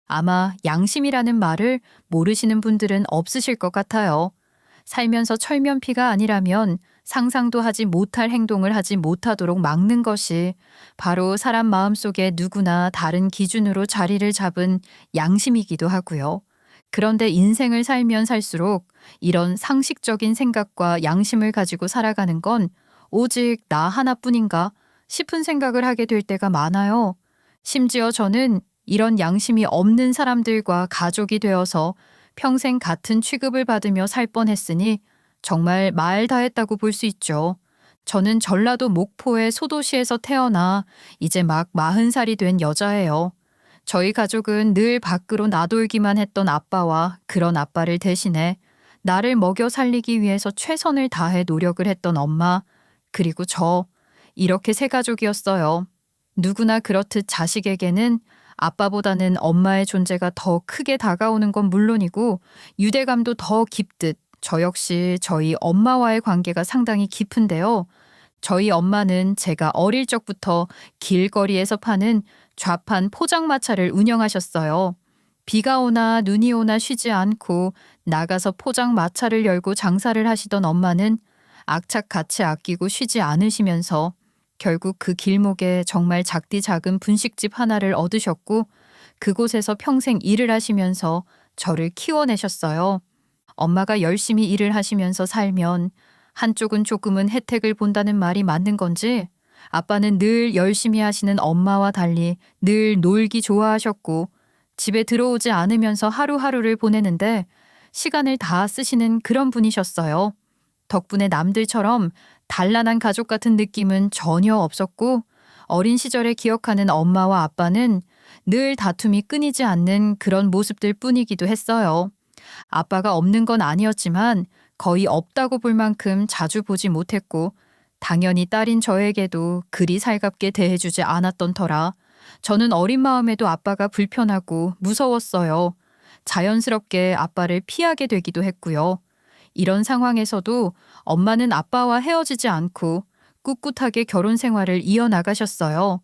아마 양심이라는 말을 모르시는 분들은 없으실 것 같아요. 살면서 철면피가 아니라면 상상도 하지 못할 행동을 하지 못하도록 막는 것이 바로 사람 마음속에 누구나 다른 기준으로 자리를 잡은 양심이기도 하고요. 그런데 인생을 살면 살수록 이런 상식적인 생각과 양심을 가지고 살아가는 건 오직 나 하나뿐인가 싶은 생각을 하게 될 때가 많아요. 심지어 저는 이런 양심이 없는 사람들과 가족이 되어서 평생 같은 취급을 받으며 살 뻔했으니 정말 말 다했다고 볼 수 있죠. 저는 전라도 목포의 소도시에서 태어나 이제 막 40살이 된 여자예요. 저희 가족은 늘 밖으로 나돌기만 했던 아빠와 그런 아빠를 대신해 나를 먹여 살리기 위해서 최선을 다해 노력을 했던 엄마, 그리고 저, 이렇게 세 가족이었어요. 누구나 그렇듯 자식에게는 아빠보다는 엄마의 존재가 더 크게 다가오는 건 물론이고 유대감도 더 깊듯 저 역시 저희 엄마와의 관계가 상당히 깊은데요. 저희 엄마는 제가 어릴 적부터 길거리에서 파는 좌판 포장마차를 운영하셨어요. 비가 오나 눈이 오나 쉬지 않고 나가서 포장마차를 열고 장사를 하시던 엄마는 악착같이 아끼고 쉬지 않으시면서 결국 그 길목에 정말 작디 작은 분식집 하나를 얻으셨고 그곳에서 평생 일을 하시면서 저를 키워내셨어요. 엄마가 열심히 일을 하시면서 살면 한쪽은 조금은 혜택을 본다는 말이 맞는 건지 아빠는 늘 열심히 하시는 엄마와 달리 늘 놀기 좋아하셨고 집에 들어오지 않으면서 하루하루를 보내는데 시간을 다 쓰시는 그런 분이셨어요. 덕분에 남들처럼 단란한 가족 같은 느낌은 전혀 없었고 어린 시절에 기억하는 엄마와 아빠는 늘 다툼이 끊이지 않는 그런 모습들 뿐이기도 했어요. 아빠가 없는 건 아니었지만 거의 없다고 볼 만큼 자주 보지 못했고 당연히 딸인 저에게도 그리 살갑게 대해주지 않았던 터라 저는 어린 마음에도 아빠가 불편하고 무서웠어요. 자연스럽게 아빠를 피하게 되기도 했고요. 이런 상황에서도 엄마는 아빠와 헤어지지 않고 꿋꿋하게 결혼 생활을 이어나가셨어요.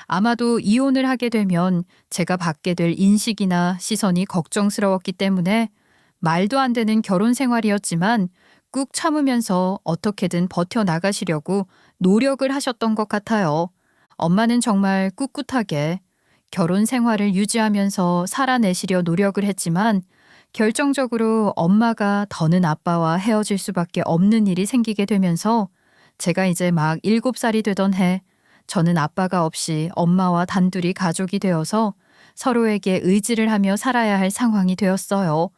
아마도 이혼을 하게 되면 제가 받게 될 인식이나 시선이 걱정스러웠기 때문에 말도 안 되는 결혼 생활이었지만 꾹 참으면서 어떻게든 버텨나가시려고 노력을 하셨던 것 같아요. 엄마는 정말 꿋꿋하게 결혼 생활을 유지하면서 살아내시려 노력을 했지만 결정적으로 엄마가 더는 아빠와 헤어질 수밖에 없는 일이 생기게 되면서 제가 이제 막 7살이 되던 해 저는 아빠가 없이 엄마와 단둘이 가족이 되어서 서로에게 의지를 하며 살아야 할 상황이 되었어요.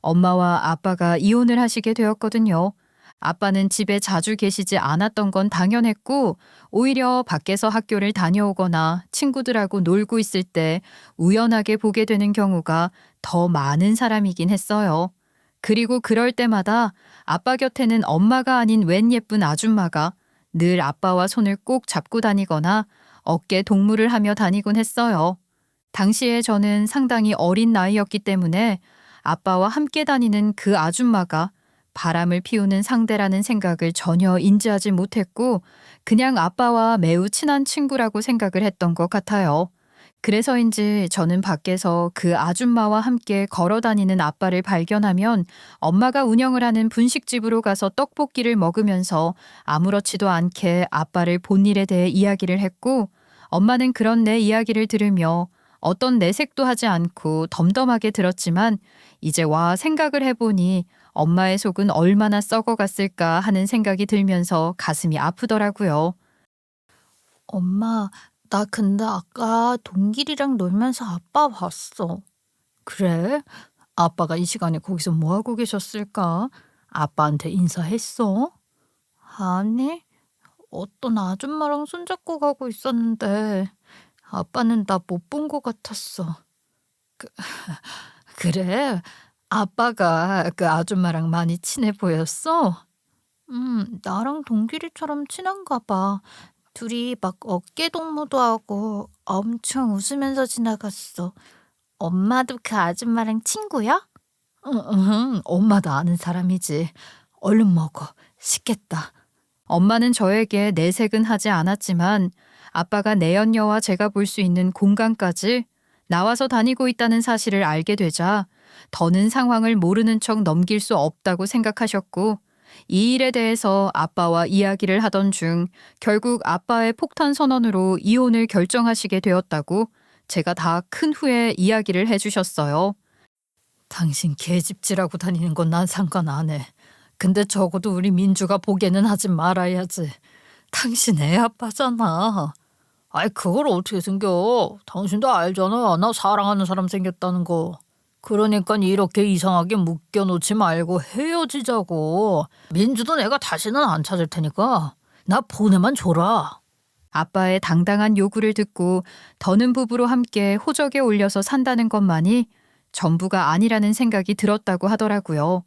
엄마와 아빠가 이혼을 하시게 되었거든요. 아빠는 집에 자주 계시지 않았던 건 당연했고 오히려 밖에서 학교를 다녀오거나 친구들하고 놀고 있을 때 우연하게 보게 되는 경우가 더 많은 사람이긴 했어요. 그리고 그럴 때마다 아빠 곁에는 엄마가 아닌 웬 예쁜 아줌마가 늘 아빠와 손을 꼭 잡고 다니거나 어깨 동무를 하며 다니곤 했어요. 당시에 저는 상당히 어린 나이였기 때문에 아빠와 함께 다니는 그 아줌마가 바람을 피우는 상대라는 생각을 전혀 인지하지 못했고 그냥 아빠와 매우 친한 친구라고 생각을 했던 것 같아요. 그래서인지 저는 밖에서 그 아줌마와 함께 걸어 다니는 아빠를 발견하면 엄마가 운영을 하는 분식집으로 가서 떡볶이를 먹으면서 아무렇지도 않게 아빠를 본 일에 대해 이야기를 했고 엄마는 그런 내 이야기를 들으며 어떤 내색도 하지 않고 덤덤하게 들었지만 이제 와 생각을 해보니 엄마의 속은 얼마나 썩어갔을까 하는 생각이 들면서 가슴이 아프더라고요. 엄마, 나 근데 아까 동길이랑 놀면서 아빠 봤어. 그래? 아빠가 이 시간에 거기서 뭐 하고 계셨을까? 아빠한테 인사했어? 아니, 어떤 아줌마랑 손잡고 가고 있었는데 아빠는 나 못 본 것 같았어. 그래? 아빠가 그 아줌마랑 많이 친해 보였어? 나랑 동길이처럼 친한가 봐. 둘이 막 어깨 동무도 하고 엄청 웃으면서 지나갔어. 엄마도 그 아줌마랑 친구야? 응, 응, 엄마도 아는 사람이지. 얼른 먹어. 식겠다. 엄마는 저에게 내색은 하지 않았지만 아빠가 내연녀와 제가 볼 수 있는 공간까지 나와서 다니고 있다는 사실을 알게 되자 더는 상황을 모르는 척 넘길 수 없다고 생각하셨고 이 일에 대해서 아빠와 이야기를 하던 중 결국 아빠의 폭탄 선언으로 이혼을 결정하시게 되었다고 제가 다 큰 후에 이야기를 해주셨어요. 당신 개집질하고 다니는 건 난 상관 안 해. 근데 적어도 우리 민주가 보게는 하지 말아야지. 당신 애 아빠잖아. 아이 그걸 어떻게 생겨? 당신도 알잖아. 나 사랑하는 사람 생겼다는 거. 그러니까 이렇게 이상하게 묶여놓지 말고 헤어지자고. 민주도 내가 다시는 안 찾을 테니까 나 보내만 줘라. 아빠의 당당한 요구를 듣고 더는 부부로 함께 호적에 올려서 산다는 것만이 전부가 아니라는 생각이 들었다고 하더라고요.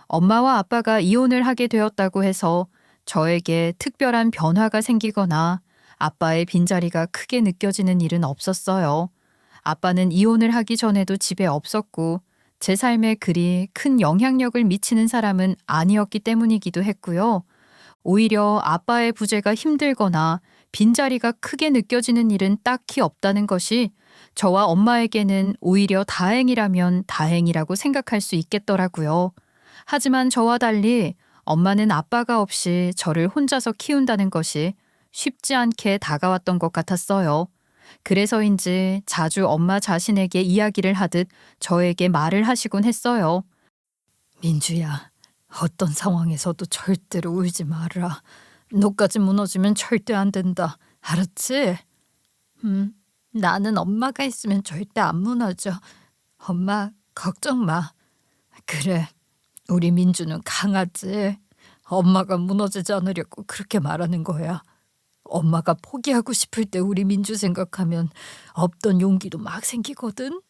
엄마와 아빠가 이혼을 하게 되었다고 해서 저에게 특별한 변화가 생기거나 아빠의 빈자리가 크게 느껴지는 일은 없었어요. 아빠는 이혼을 하기 전에도 집에 없었고 제 삶에 그리 큰 영향력을 미치는 사람은 아니었기 때문이기도 했고요. 오히려 아빠의 부재가 힘들거나 빈자리가 크게 느껴지는 일은 딱히 없다는 것이 저와 엄마에게는 오히려 다행이라면 다행이라고 생각할 수 있겠더라고요. 하지만 저와 달리 엄마는 아빠가 없이 저를 혼자서 키운다는 것이 쉽지 않게 다가왔던 것 같았어요. 그래서인지 자주 엄마 자신에게 이야기를 하듯 저에게 말을 하시곤 했어요. 민주야, 어떤 상황에서도 절대로 울지 마라. 너까지 무너지면 절대 안 된다. 알았지? 나는 엄마가 있으면 절대 안 무너져. 엄마 걱정 마. 그래, 우리 민주는 강하지. 엄마가 무너지지 않으려고 그렇게 말하는 거야. 엄마가 포기하고 싶을 때 우리 민주 생각하면 없던 용기도 막 생기거든.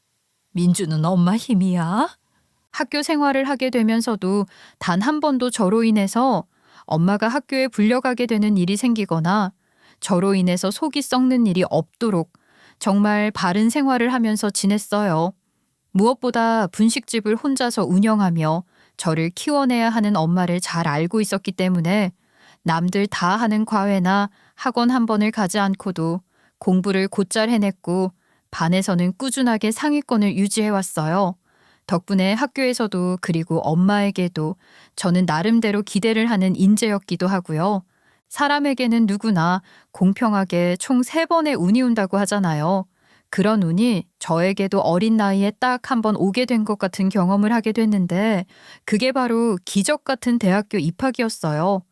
민주는 엄마 힘이야. 학교 생활을 하게 되면서도 단 한 번도 저로 인해서 엄마가 학교에 불려가게 되는 일이 생기거나 저로 인해서 속이 썩는 일이 없도록 정말 바른 생활을 하면서 지냈어요. 무엇보다 분식집을 혼자서 운영하며 저를 키워내야 하는 엄마를 잘 알고 있었기 때문에 남들 다 하는 과외나 학원 한 번을 가지 않고도 공부를 곧잘 해냈고 반에서는 꾸준하게 상위권을 유지해왔어요. 덕분에 학교에서도 그리고 엄마에게도 저는 나름대로 기대를 하는 인재였기도 하고요. 사람에게는 누구나 공평하게 총 3번의 운이 온다고 하잖아요. 그런 운이 저에게도 어린 나이에 딱 한 번 오게 된 것 같은 경험을 하게 됐는데 그게 바로 기적 같은 대학교 입학이었어요.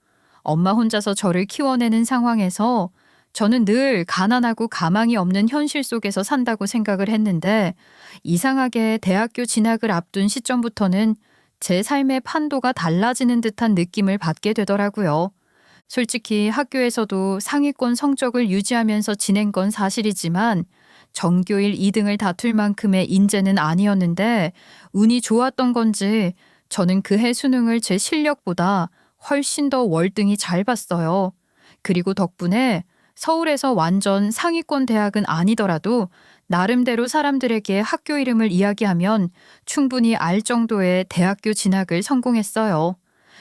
엄마 혼자서 저를 키워내는 상황에서 저는 늘 가난하고 가망이 없는 현실 속에서 산다고 생각을 했는데 이상하게 대학교 진학을 앞둔 시점부터는 제 삶의 판도가 달라지는 듯한 느낌을 받게 되더라고요. 솔직히 학교에서도 상위권 성적을 유지하면서 지낸 건 사실이지만 전교일 2등을 다툴 만큼의 인재는 아니었는데 운이 좋았던 건지 저는 그 해 수능을 제 실력보다 훨씬 더 월등히 잘 봤어요. 그리고 덕분에 서울에서 완전 상위권 대학은 아니더라도 나름대로 사람들에게 학교 이름을 이야기하면 충분히 알 정도의 대학교 진학을 성공했어요.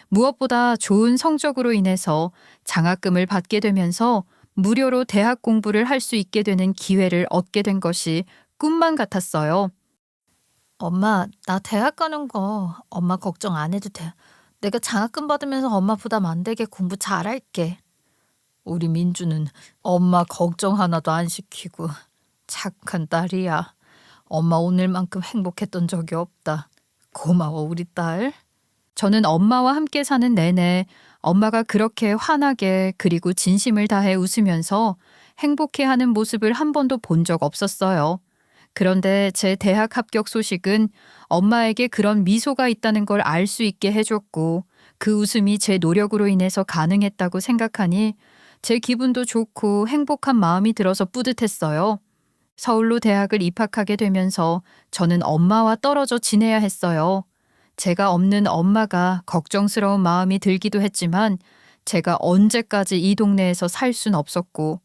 무엇보다 좋은 성적으로 인해서 장학금을 받게 되면서 무료로 대학 공부를 할 수 있게 되는 기회를 얻게 된 것이 꿈만 같았어요. 엄마, 나 대학 가는 거 엄마 걱정 안 해도 돼. 내가 장학금 받으면서 엄마 부담 안 되게 공부 잘할게. 우리 민주는 엄마 걱정 하나도 안 시키고 착한 딸이야. 엄마 오늘만큼 행복했던 적이 없다. 고마워 우리 딸. 저는 엄마와 함께 사는 내내 엄마가 그렇게 환하게 그리고 진심을 다해 웃으면서 행복해하는 모습을 한 번도 본 적 없었어요. 그런데 제 대학 합격 소식은 엄마에게 그런 미소가 있다는 걸 알 수 있게 해줬고 그 웃음이 제 노력으로 인해서 가능했다고 생각하니 제 기분도 좋고 행복한 마음이 들어서 뿌듯했어요. 서울로 대학을 입학하게 되면서 저는 엄마와 떨어져 지내야 했어요. 제가 없는 엄마가 걱정스러운 마음이 들기도 했지만 제가 언제까지 이 동네에서 살 순 없었고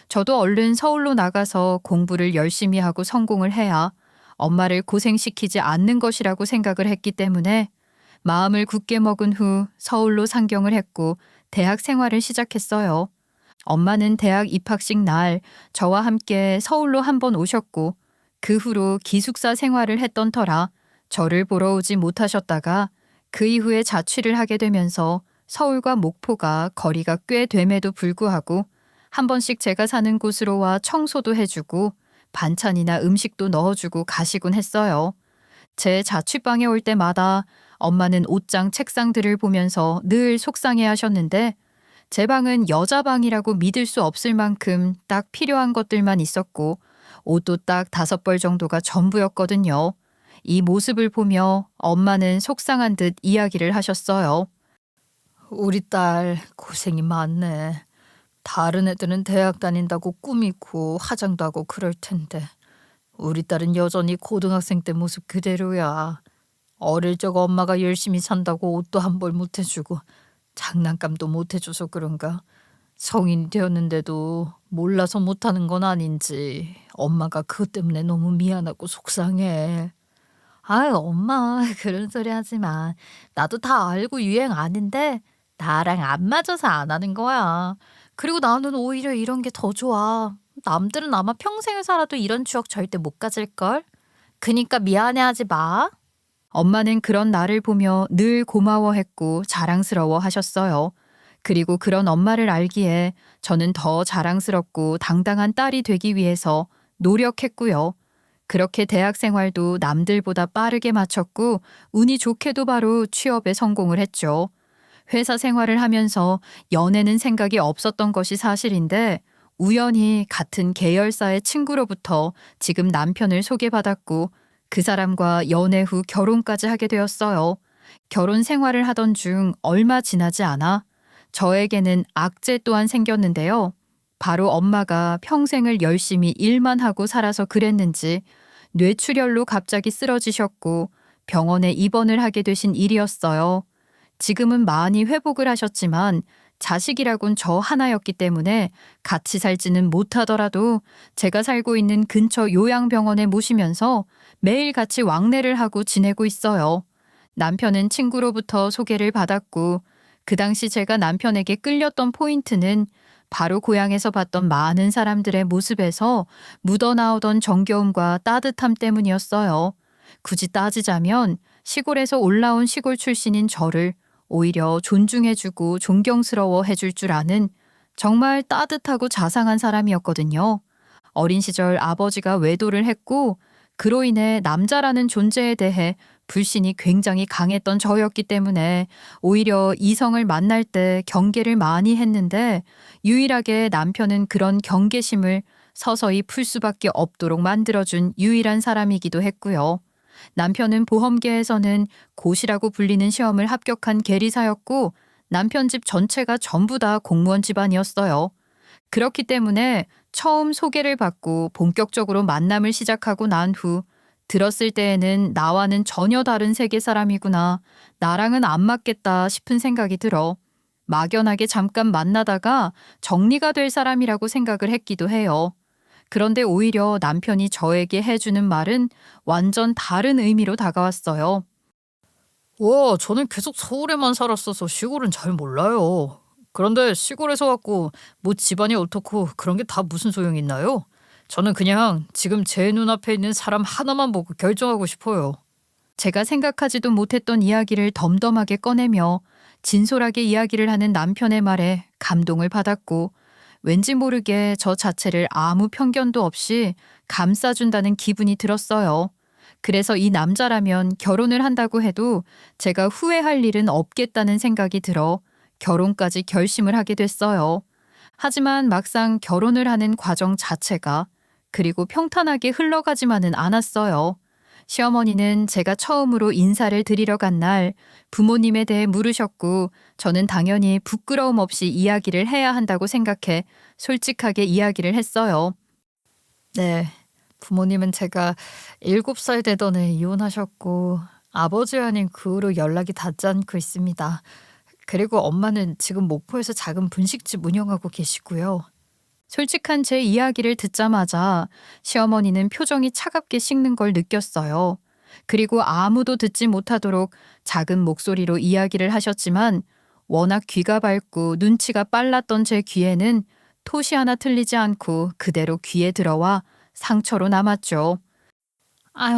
저도 얼른 서울로 나가서 공부를 열심히 하고 성공을 해야 엄마를 고생시키지 않는 것이라고 생각을 했기 때문에 마음을 굳게 먹은 후 서울로 상경을 했고 대학 생활을 시작했어요. 엄마는 대학 입학식 날 저와 함께 서울로 한번 오셨고 그 후로 기숙사 생활을 했던 터라 저를 보러 오지 못하셨다가 그 이후에 자취를 하게 되면서 서울과 목포가 거리가 꽤 됨에도 불구하고 한 번씩 제가 사는 곳으로 와 청소도 해주고 반찬이나 음식도 넣어주고 가시곤 했어요. 제 자취방에 올 때마다 엄마는 옷장 책상들을 보면서 늘 속상해 하셨는데 제 방은 여자 방이라고 믿을 수 없을 만큼 딱 필요한 것들만 있었고 옷도 딱 5벌 정도가 전부였거든요. 이 모습을 보며 엄마는 속상한 듯 이야기를 하셨어요. 우리 딸 고생이 많네. 다른 애들은 대학 다닌다고 꾸미고 화장도 하고 그럴 텐데 우리 딸은 여전히 고등학생 때 모습 그대로야. 어릴 적 엄마가 열심히 산다고 옷도 한 벌 못 해주고 장난감도 못 해줘서 그런가. 성인이 되었는데도 몰라서 못하는 건 아닌지 엄마가 그것 때문에 너무 미안하고 속상해. 아유 엄마 그런 소리 하지 마. 나도 다 알고 유행 아는데 나랑 안 맞아서 안 하는 거야. 그리고 나는 오히려 이런 게 더 좋아. 남들은 아마 평생을 살아도 이런 추억 절대 못 가질걸? 그니까 미안해하지 마. 엄마는 그런 나를 보며 늘 고마워했고 자랑스러워 하셨어요. 그리고 그런 엄마를 알기에 저는 더 자랑스럽고 당당한 딸이 되기 위해서 노력했고요. 그렇게 대학 생활도 남들보다 빠르게 마쳤고 운이 좋게도 바로 취업에 성공을 했죠. 회사 생활을 하면서 연애는 생각이 없었던 것이 사실인데 우연히 같은 계열사의 친구로부터 지금 남편을 소개받았고 그 사람과 연애 후 결혼까지 하게 되었어요. 결혼 생활을 하던 중 얼마 지나지 않아 저에게는 악재 또한 생겼는데요. 바로 엄마가 평생을 열심히 일만 하고 살아서 그랬는지 뇌출혈로 갑자기 쓰러지셨고 병원에 입원을 하게 되신 일이었어요. 지금은 많이 회복을 하셨지만 자식이라곤 저 하나였기 때문에 같이 살지는 못하더라도 제가 살고 있는 근처 요양병원에 모시면서 매일 같이 왕래를 하고 지내고 있어요. 남편은 친구로부터 소개를 받았고 그 당시 제가 남편에게 끌렸던 포인트는 바로 고향에서 봤던 많은 사람들의 모습에서 묻어나오던 정겨움과 따뜻함 때문이었어요. 굳이 따지자면 시골에서 올라온 시골 출신인 저를 오히려 존중해주고 존경스러워 해줄 줄 아는 정말 따뜻하고 자상한 사람이었거든요. 어린 시절 아버지가 외도를 했고 그로 인해 남자라는 존재에 대해 불신이 굉장히 강했던 저였기 때문에 오히려 이성을 만날 때 경계를 많이 했는데 유일하게 남편은 그런 경계심을 서서히 풀 수밖에 없도록 만들어준 유일한 사람이기도 했고요. 남편은 보험계에서는 고시라고 불리는 시험을 합격한 계리사였고 남편 집 전체가 전부 다 공무원 집안이었어요. 그렇기 때문에 처음 소개를 받고 본격적으로 만남을 시작하고 난 후 들었을 때에는 나와는 전혀 다른 세계 사람이구나. 나랑은 안 맞겠다 싶은 생각이 들어 막연하게 잠깐 만나다가 정리가 될 사람이라고 생각을 했기도 해요. 그런데 오히려 남편이 저에게 해주는 말은 완전 다른 의미로 다가왔어요. 와, 저는 계속 서울에만 살았어서 시골은 잘 몰라요. 그런데 시골에서 왔고 뭐 집안이 어떻고 그런 게 다 무슨 소용이 있나요? 저는 그냥 지금 제 눈앞에 있는 사람 하나만 보고 결정하고 싶어요. 제가 생각하지도 못했던 이야기를 덤덤하게 꺼내며 진솔하게 이야기를 하는 남편의 말에 감동을 받았고 왠지 모르게 저 자체를 아무 편견도 없이 감싸준다는 기분이 들었어요. 그래서 이 남자라면 결혼을 한다고 해도 제가 후회할 일은 없겠다는 생각이 들어 결혼까지 결심을 하게 됐어요. 하지만 막상 결혼을 하는 과정 자체가 그리고 평탄하게 흘러가지만은 않았어요. 시어머니는 제가 처음으로 인사를 드리러 간 날 부모님에 대해 물으셨고 저는 당연히 부끄러움 없이 이야기를 해야 한다고 생각해 솔직하게 이야기를 했어요. 네, 부모님은 제가 7살 되던 해 이혼하셨고 아버지 아닌 그 후로 연락이 닿지 않고 있습니다. 그리고 엄마는 지금 목포에서 작은 분식집 운영하고 계시고요. 솔직한 제 이야기를 듣자마자 시어머니는 표정이 차갑게 식는 걸 느꼈어요. 그리고 아무도 듣지 못하도록 작은 목소리로 이야기를 하셨지만 워낙 귀가 밝고 눈치가 빨랐던 제 귀에는 토시 하나 틀리지 않고 그대로 귀에 들어와 상처로 남았죠. 아유,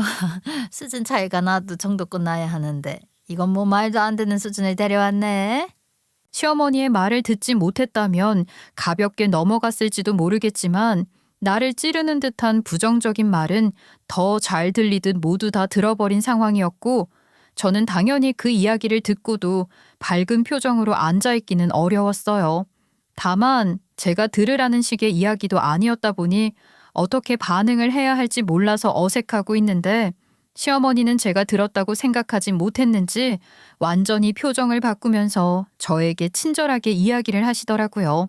수준 차이가 나도 정도껏 나야 하는데 이건 뭐 말도 안 되는 수준을 데려왔네. 시어머니의 말을 듣지 못했다면 가볍게 넘어갔을지도 모르겠지만 나를 찌르는 듯한 부정적인 말은 더 잘 들리듯 모두 다 들어버린 상황이었고 저는 당연히 그 이야기를 듣고도 밝은 표정으로 앉아있기는 어려웠어요. 다만 제가 들으라는 식의 이야기도 아니었다 보니 어떻게 반응을 해야 할지 몰라서 어색하고 있는데 시어머니는 제가 들었다고 생각하지 못했는지 완전히 표정을 바꾸면서 저에게 친절하게 이야기를 하시더라고요.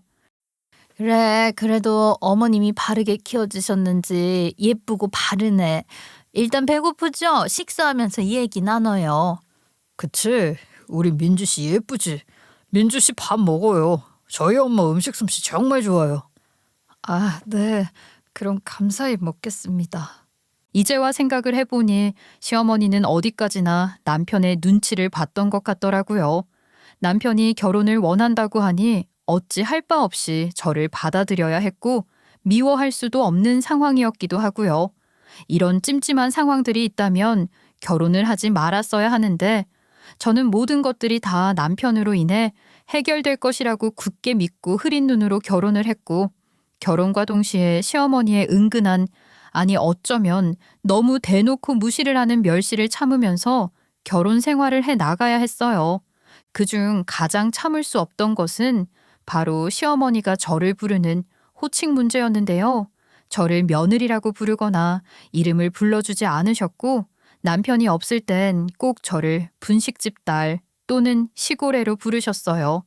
그래, 그래도 어머님이 바르게 키워주셨는지 예쁘고 바르네. 일단 배고프죠? 식사하면서 이 얘기 나눠요. 그치? 우리 민주 씨 예쁘지? 민주 씨 밥 먹어요. 저희 엄마 음식 솜씨 정말 좋아요. 아, 네. 그럼 감사히 먹겠습니다. 이제와 생각을 해보니 시어머니는 어디까지나 남편의 눈치를 봤던 것 같더라고요. 남편이 결혼을 원한다고 하니 어찌 할 바 없이 저를 받아들여야 했고 미워할 수도 없는 상황이었기도 하고요. 이런 찜찜한 상황들이 있다면 결혼을 하지 말았어야 하는데 저는 모든 것들이 다 남편으로 인해 해결될 것이라고 굳게 믿고 흐린 눈으로 결혼을 했고 결혼과 동시에 시어머니의 은근한 아니 어쩌면 너무 대놓고 무시를 하는 멸시를 참으면서 결혼 생활을 해 나가야 했어요. 그중 가장 참을 수 없던 것은 바로 시어머니가 저를 부르는 호칭 문제였는데요. 저를 며느리라고 부르거나 이름을 불러주지 않으셨고 남편이 없을 땐 꼭 저를 분식집 딸 또는 시골애로 부르셨어요.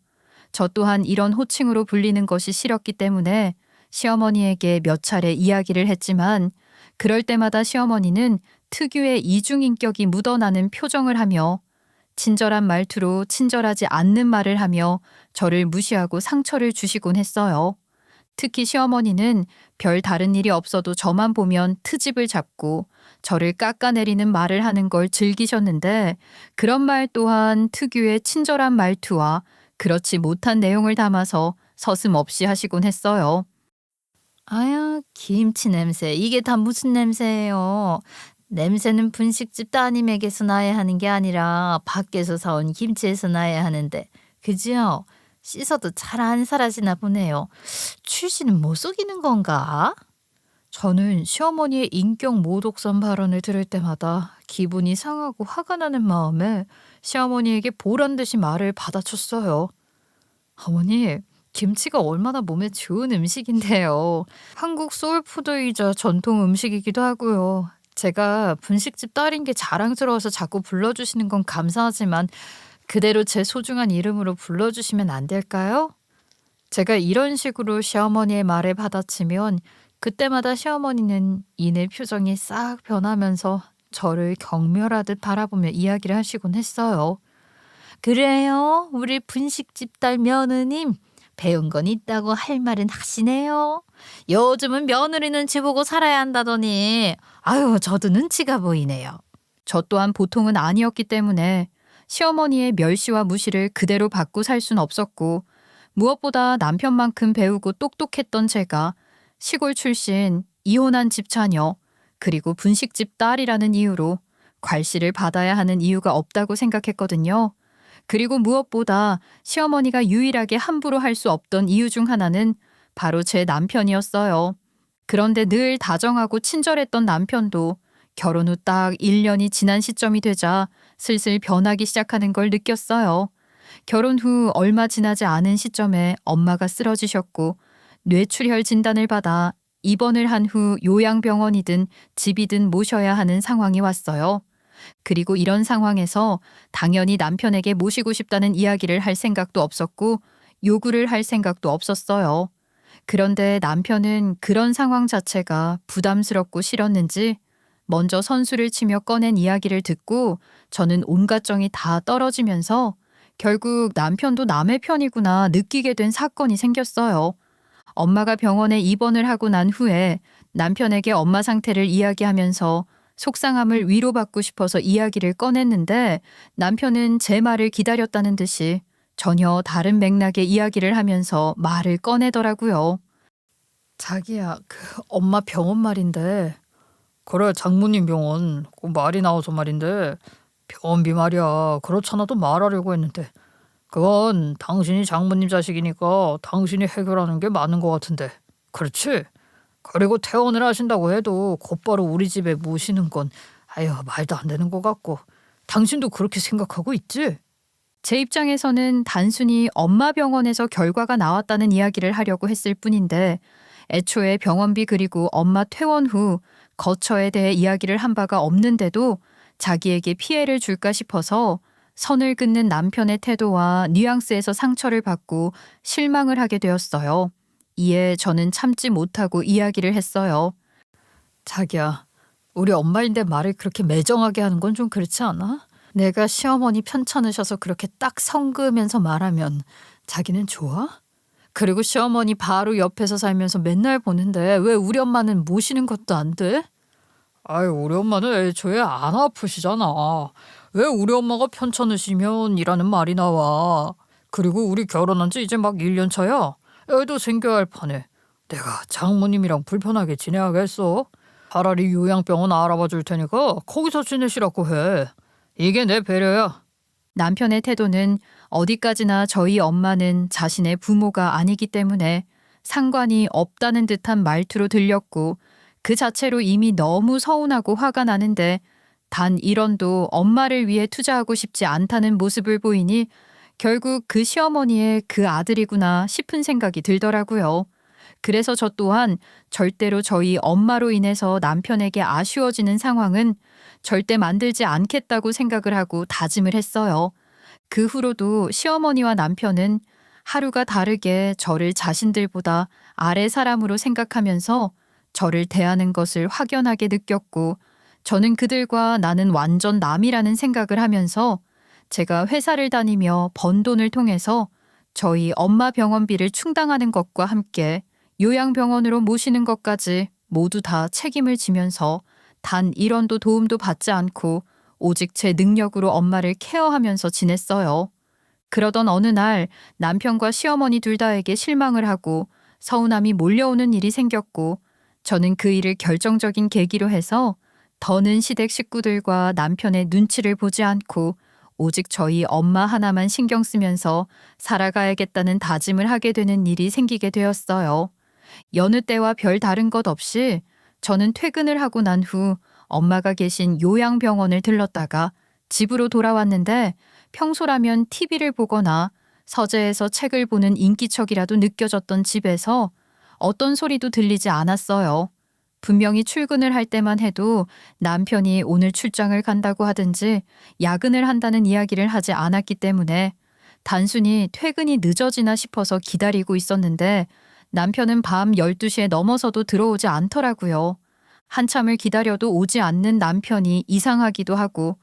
저 또한 이런 호칭으로 불리는 것이 싫었기 때문에 시어머니에게 몇 차례 이야기를 했지만 그럴 때마다 시어머니는 특유의 이중인격이 묻어나는 표정을 하며 친절한 말투로 친절하지 않는 말을 하며 저를 무시하고 상처를 주시곤 했어요. 특히 시어머니는 별 다른 일이 없어도 저만 보면 트집을 잡고 저를 깎아내리는 말을 하는 걸 즐기셨는데 그런 말 또한 특유의 친절한 말투와 그렇지 못한 내용을 담아서 서슴없이 하시곤 했어요. 아야, 김치 냄새. 이게 다 무슨 냄새예요? 냄새는 분식집 따님에게서 나야 하는 게 아니라 밖에서 사온 김치에서 나야 하는데. 그지요? 씻어도 잘 안 사라지나 보네요. 출시는 뭐 속이는 건가? 저는 시어머니의 인격 모독성 발언을 들을 때마다 기분이 상하고 화가 나는 마음에 시어머니에게 보란 듯이 말을 받아쳤어요. 어머니, 김치가 얼마나 몸에 좋은 음식인데요. 한국 소울푸드이자 전통 음식이기도 하고요. 제가 분식집 딸인 게 자랑스러워서 자꾸 불러주시는 건 감사하지만 그대로 제 소중한 이름으로 불러주시면 안 될까요? 제가 이런 식으로 시어머니의 말을 받아치면 그때마다 시어머니는 이내 표정이 싹 변하면서 저를 경멸하듯 바라보며 이야기를 하시곤 했어요. 그래요? 우리 분식집 딸 며느님. 배운 건 있다고 할 말은 하시네요. 요즘은 며느리 눈치 보고 살아야 한다더니 아유, 저도 눈치가 보이네요. 저 또한 보통은 아니었기 때문에 시어머니의 멸시와 무시를 그대로 받고 살 순 없었고 무엇보다 남편만큼 배우고 똑똑했던 제가 시골 출신, 이혼한 집 자녀, 그리고 분식집 딸이라는 이유로 괄시를 받아야 하는 이유가 없다고 생각했거든요. 그리고 무엇보다 시어머니가 유일하게 함부로 할 수 없던 이유 중 하나는 바로 제 남편이었어요. 그런데 늘 다정하고 친절했던 남편도 결혼 후 딱 1년이 지난 시점이 되자 슬슬 변하기 시작하는 걸 느꼈어요. 결혼 후 얼마 지나지 않은 시점에 엄마가 쓰러지셨고 뇌출혈 진단을 받아 입원을 한 후 요양병원이든 집이든 모셔야 하는 상황이 왔어요. 그리고 이런 상황에서 당연히 남편에게 모시고 싶다는 이야기를 할 생각도 없었고 요구를 할 생각도 없었어요. 그런데 남편은 그런 상황 자체가 부담스럽고 싫었는지 먼저 선수를 치며 꺼낸 이야기를 듣고 저는 온갖 정이 다 떨어지면서 결국 남편도 남의 편이구나 느끼게 된 사건이 생겼어요. 엄마가 병원에 입원을 하고 난 후에 남편에게 엄마 상태를 이야기하면서 속상함을 위로받고 싶어서 이야기를 꺼냈는데 남편은 제 말을 기다렸다는 듯이 전혀 다른 맥락의 이야기를 하면서 말을 꺼내더라고요. 자기야, 그 엄마 병원 말인데 그래 장모님 병원 그 말이 나와서 말인데 병원비 말이야 그렇잖아도 말하려고 했는데 그건 당신이 장모님 자식이니까 당신이 해결하는 게 맞는 것 같은데 그렇지? 그리고 퇴원을 하신다고 해도 곧바로 우리 집에 모시는 건 아유 말도 안 되는 것 같고 당신도 그렇게 생각하고 있지? 제 입장에서는 단순히 엄마 병원에서 결과가 나왔다는 이야기를 하려고 했을 뿐인데 애초에 병원비 그리고 엄마 퇴원 후 거처에 대해 이야기를 한 바가 없는데도 자기에게 피해를 줄까 싶어서 선을 긋는 남편의 태도와 뉘앙스에서 상처를 받고 실망을 하게 되었어요. 이에 저는 참지 못하고 이야기를 했어요. 자기야, 우리 엄마인데 말을 그렇게 매정하게 하는 건 좀 그렇지 않아? 내가 시어머니 편찮으셔서 그렇게 딱 성그으면서 말하면 자기는 좋아? 그리고 시어머니 바로 옆에서 살면서 맨날 보는데 왜 우리 엄마는 모시는 것도 안 돼? 아유 우리 엄마는 애초에 안 아프시잖아. 왜 우리 엄마가 편찮으시면 이라는 말이 나와. 그리고 우리 결혼한 지 이제 막 1년 차야. 애도 생겨야 할 판에 내가 장모님이랑 불편하게 지내야겠어. 차라리 요양병원 알아봐 줄 테니까 거기서 지내시라고 해. 이게 내 배려야. 남편의 태도는 어디까지나 저희 엄마는 자신의 부모가 아니기 때문에 상관이 없다는 듯한 말투로 들렸고 그 자체로 이미 너무 서운하고 화가 나는데 단 1원도 엄마를 위해 투자하고 싶지 않다는 모습을 보이니 결국 그 시어머니의 그 아들이구나 싶은 생각이 들더라고요. 그래서 저 또한 절대로 저희 엄마로 인해서 남편에게 아쉬워지는 상황은 절대 만들지 않겠다고 생각을 하고 다짐을 했어요. 그 후로도 시어머니와 남편은 하루가 다르게 저를 자신들보다 아래 사람으로 생각하면서 저를 대하는 것을 확연하게 느꼈고 저는 그들과 나는 완전 남이라는 생각을 하면서 제가 회사를 다니며 번 돈을 통해서 저희 엄마 병원비를 충당하는 것과 함께 요양병원으로 모시는 것까지 모두 다 책임을 지면서 단 1원도 도움도 받지 않고 오직 제 능력으로 엄마를 케어하면서 지냈어요. 그러던 어느 날 남편과 시어머니 둘 다에게 실망을 하고 서운함이 몰려오는 일이 생겼고 저는 그 일을 결정적인 계기로 해서 더는 시댁 식구들과 남편의 눈치를 보지 않고 오직 저희 엄마 하나만 신경 쓰면서 살아가야겠다는 다짐을 하게 되는 일이 생기게 되었어요. 여느 때와 별 다른 것 없이 저는 퇴근을 하고 난 후 엄마가 계신 요양병원을 들렀다가 집으로 돌아왔는데 평소라면 TV를 보거나 서재에서 책을 보는 인기척이라도 느껴졌던 집에서 어떤 소리도 들리지 않았어요. 분명히 출근을 할 때만 해도 남편이 오늘 출장을 간다고 하든지 야근을 한다는 이야기를 하지 않았기 때문에 단순히 퇴근이 늦어지나 싶어서 기다리고 있었는데 남편은 밤 12시에 넘어서도 들어오지 않더라고요. 한참을 기다려도 오지 않는 남편이 이상하기도 하고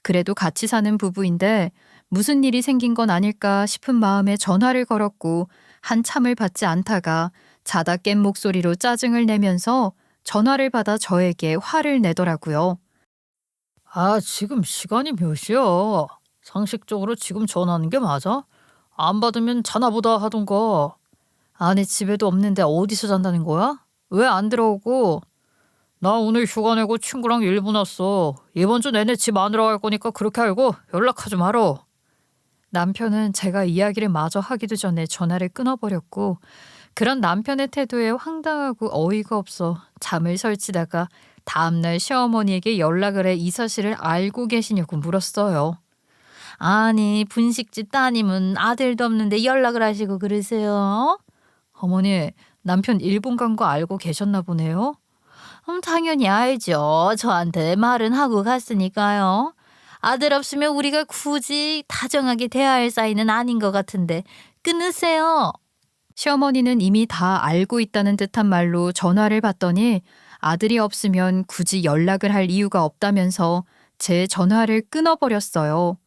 그래도 같이 사는 부부인데 무슨 일이 생긴 건 아닐까 싶은 마음에 전화를 걸었고 한참을 받지 않다가 자다 깬 목소리로 짜증을 내면서 전화를 받아 저에게 화를 내더라고요. 아 지금 시간이 몇 시야? 상식적으로 지금 전화하는 게 맞아? 안 받으면 자나보다 하던가. 아내 집에도 없는데 어디서 잔다는 거야? 왜 안 들어오고? 나 오늘 휴가 내고 친구랑 일본 왔어. 이번 주 내내 집 안 들어갈 거니까 그렇게 알고 연락하지 마라. 남편은 제가 이야기를 마저 하기도 전에 전화를 끊어버렸고 그런 남편의 태도에 황당하고 어이가 없어 잠을 설치다가 다음날 시어머니에게 연락을 해 이 사실을 알고 계시냐고 물었어요. 아니 분식집 따님은 아들도 없는데 연락을 하시고 그러세요? 어머니 남편 일본 간 거 알고 계셨나 보네요. 당연히 알죠. 저한테 말은 하고 갔으니까요. 아들 없으면 우리가 굳이 다정하게 대해야 할 사이는 아닌 것 같은데 끊으세요. 시어머니는 이미 다 알고 있다는 듯한 말로 전화를 받더니 아들이 없으면 굳이 연락을 할 이유가 없다면서 제 전화를 끊어버렸어요.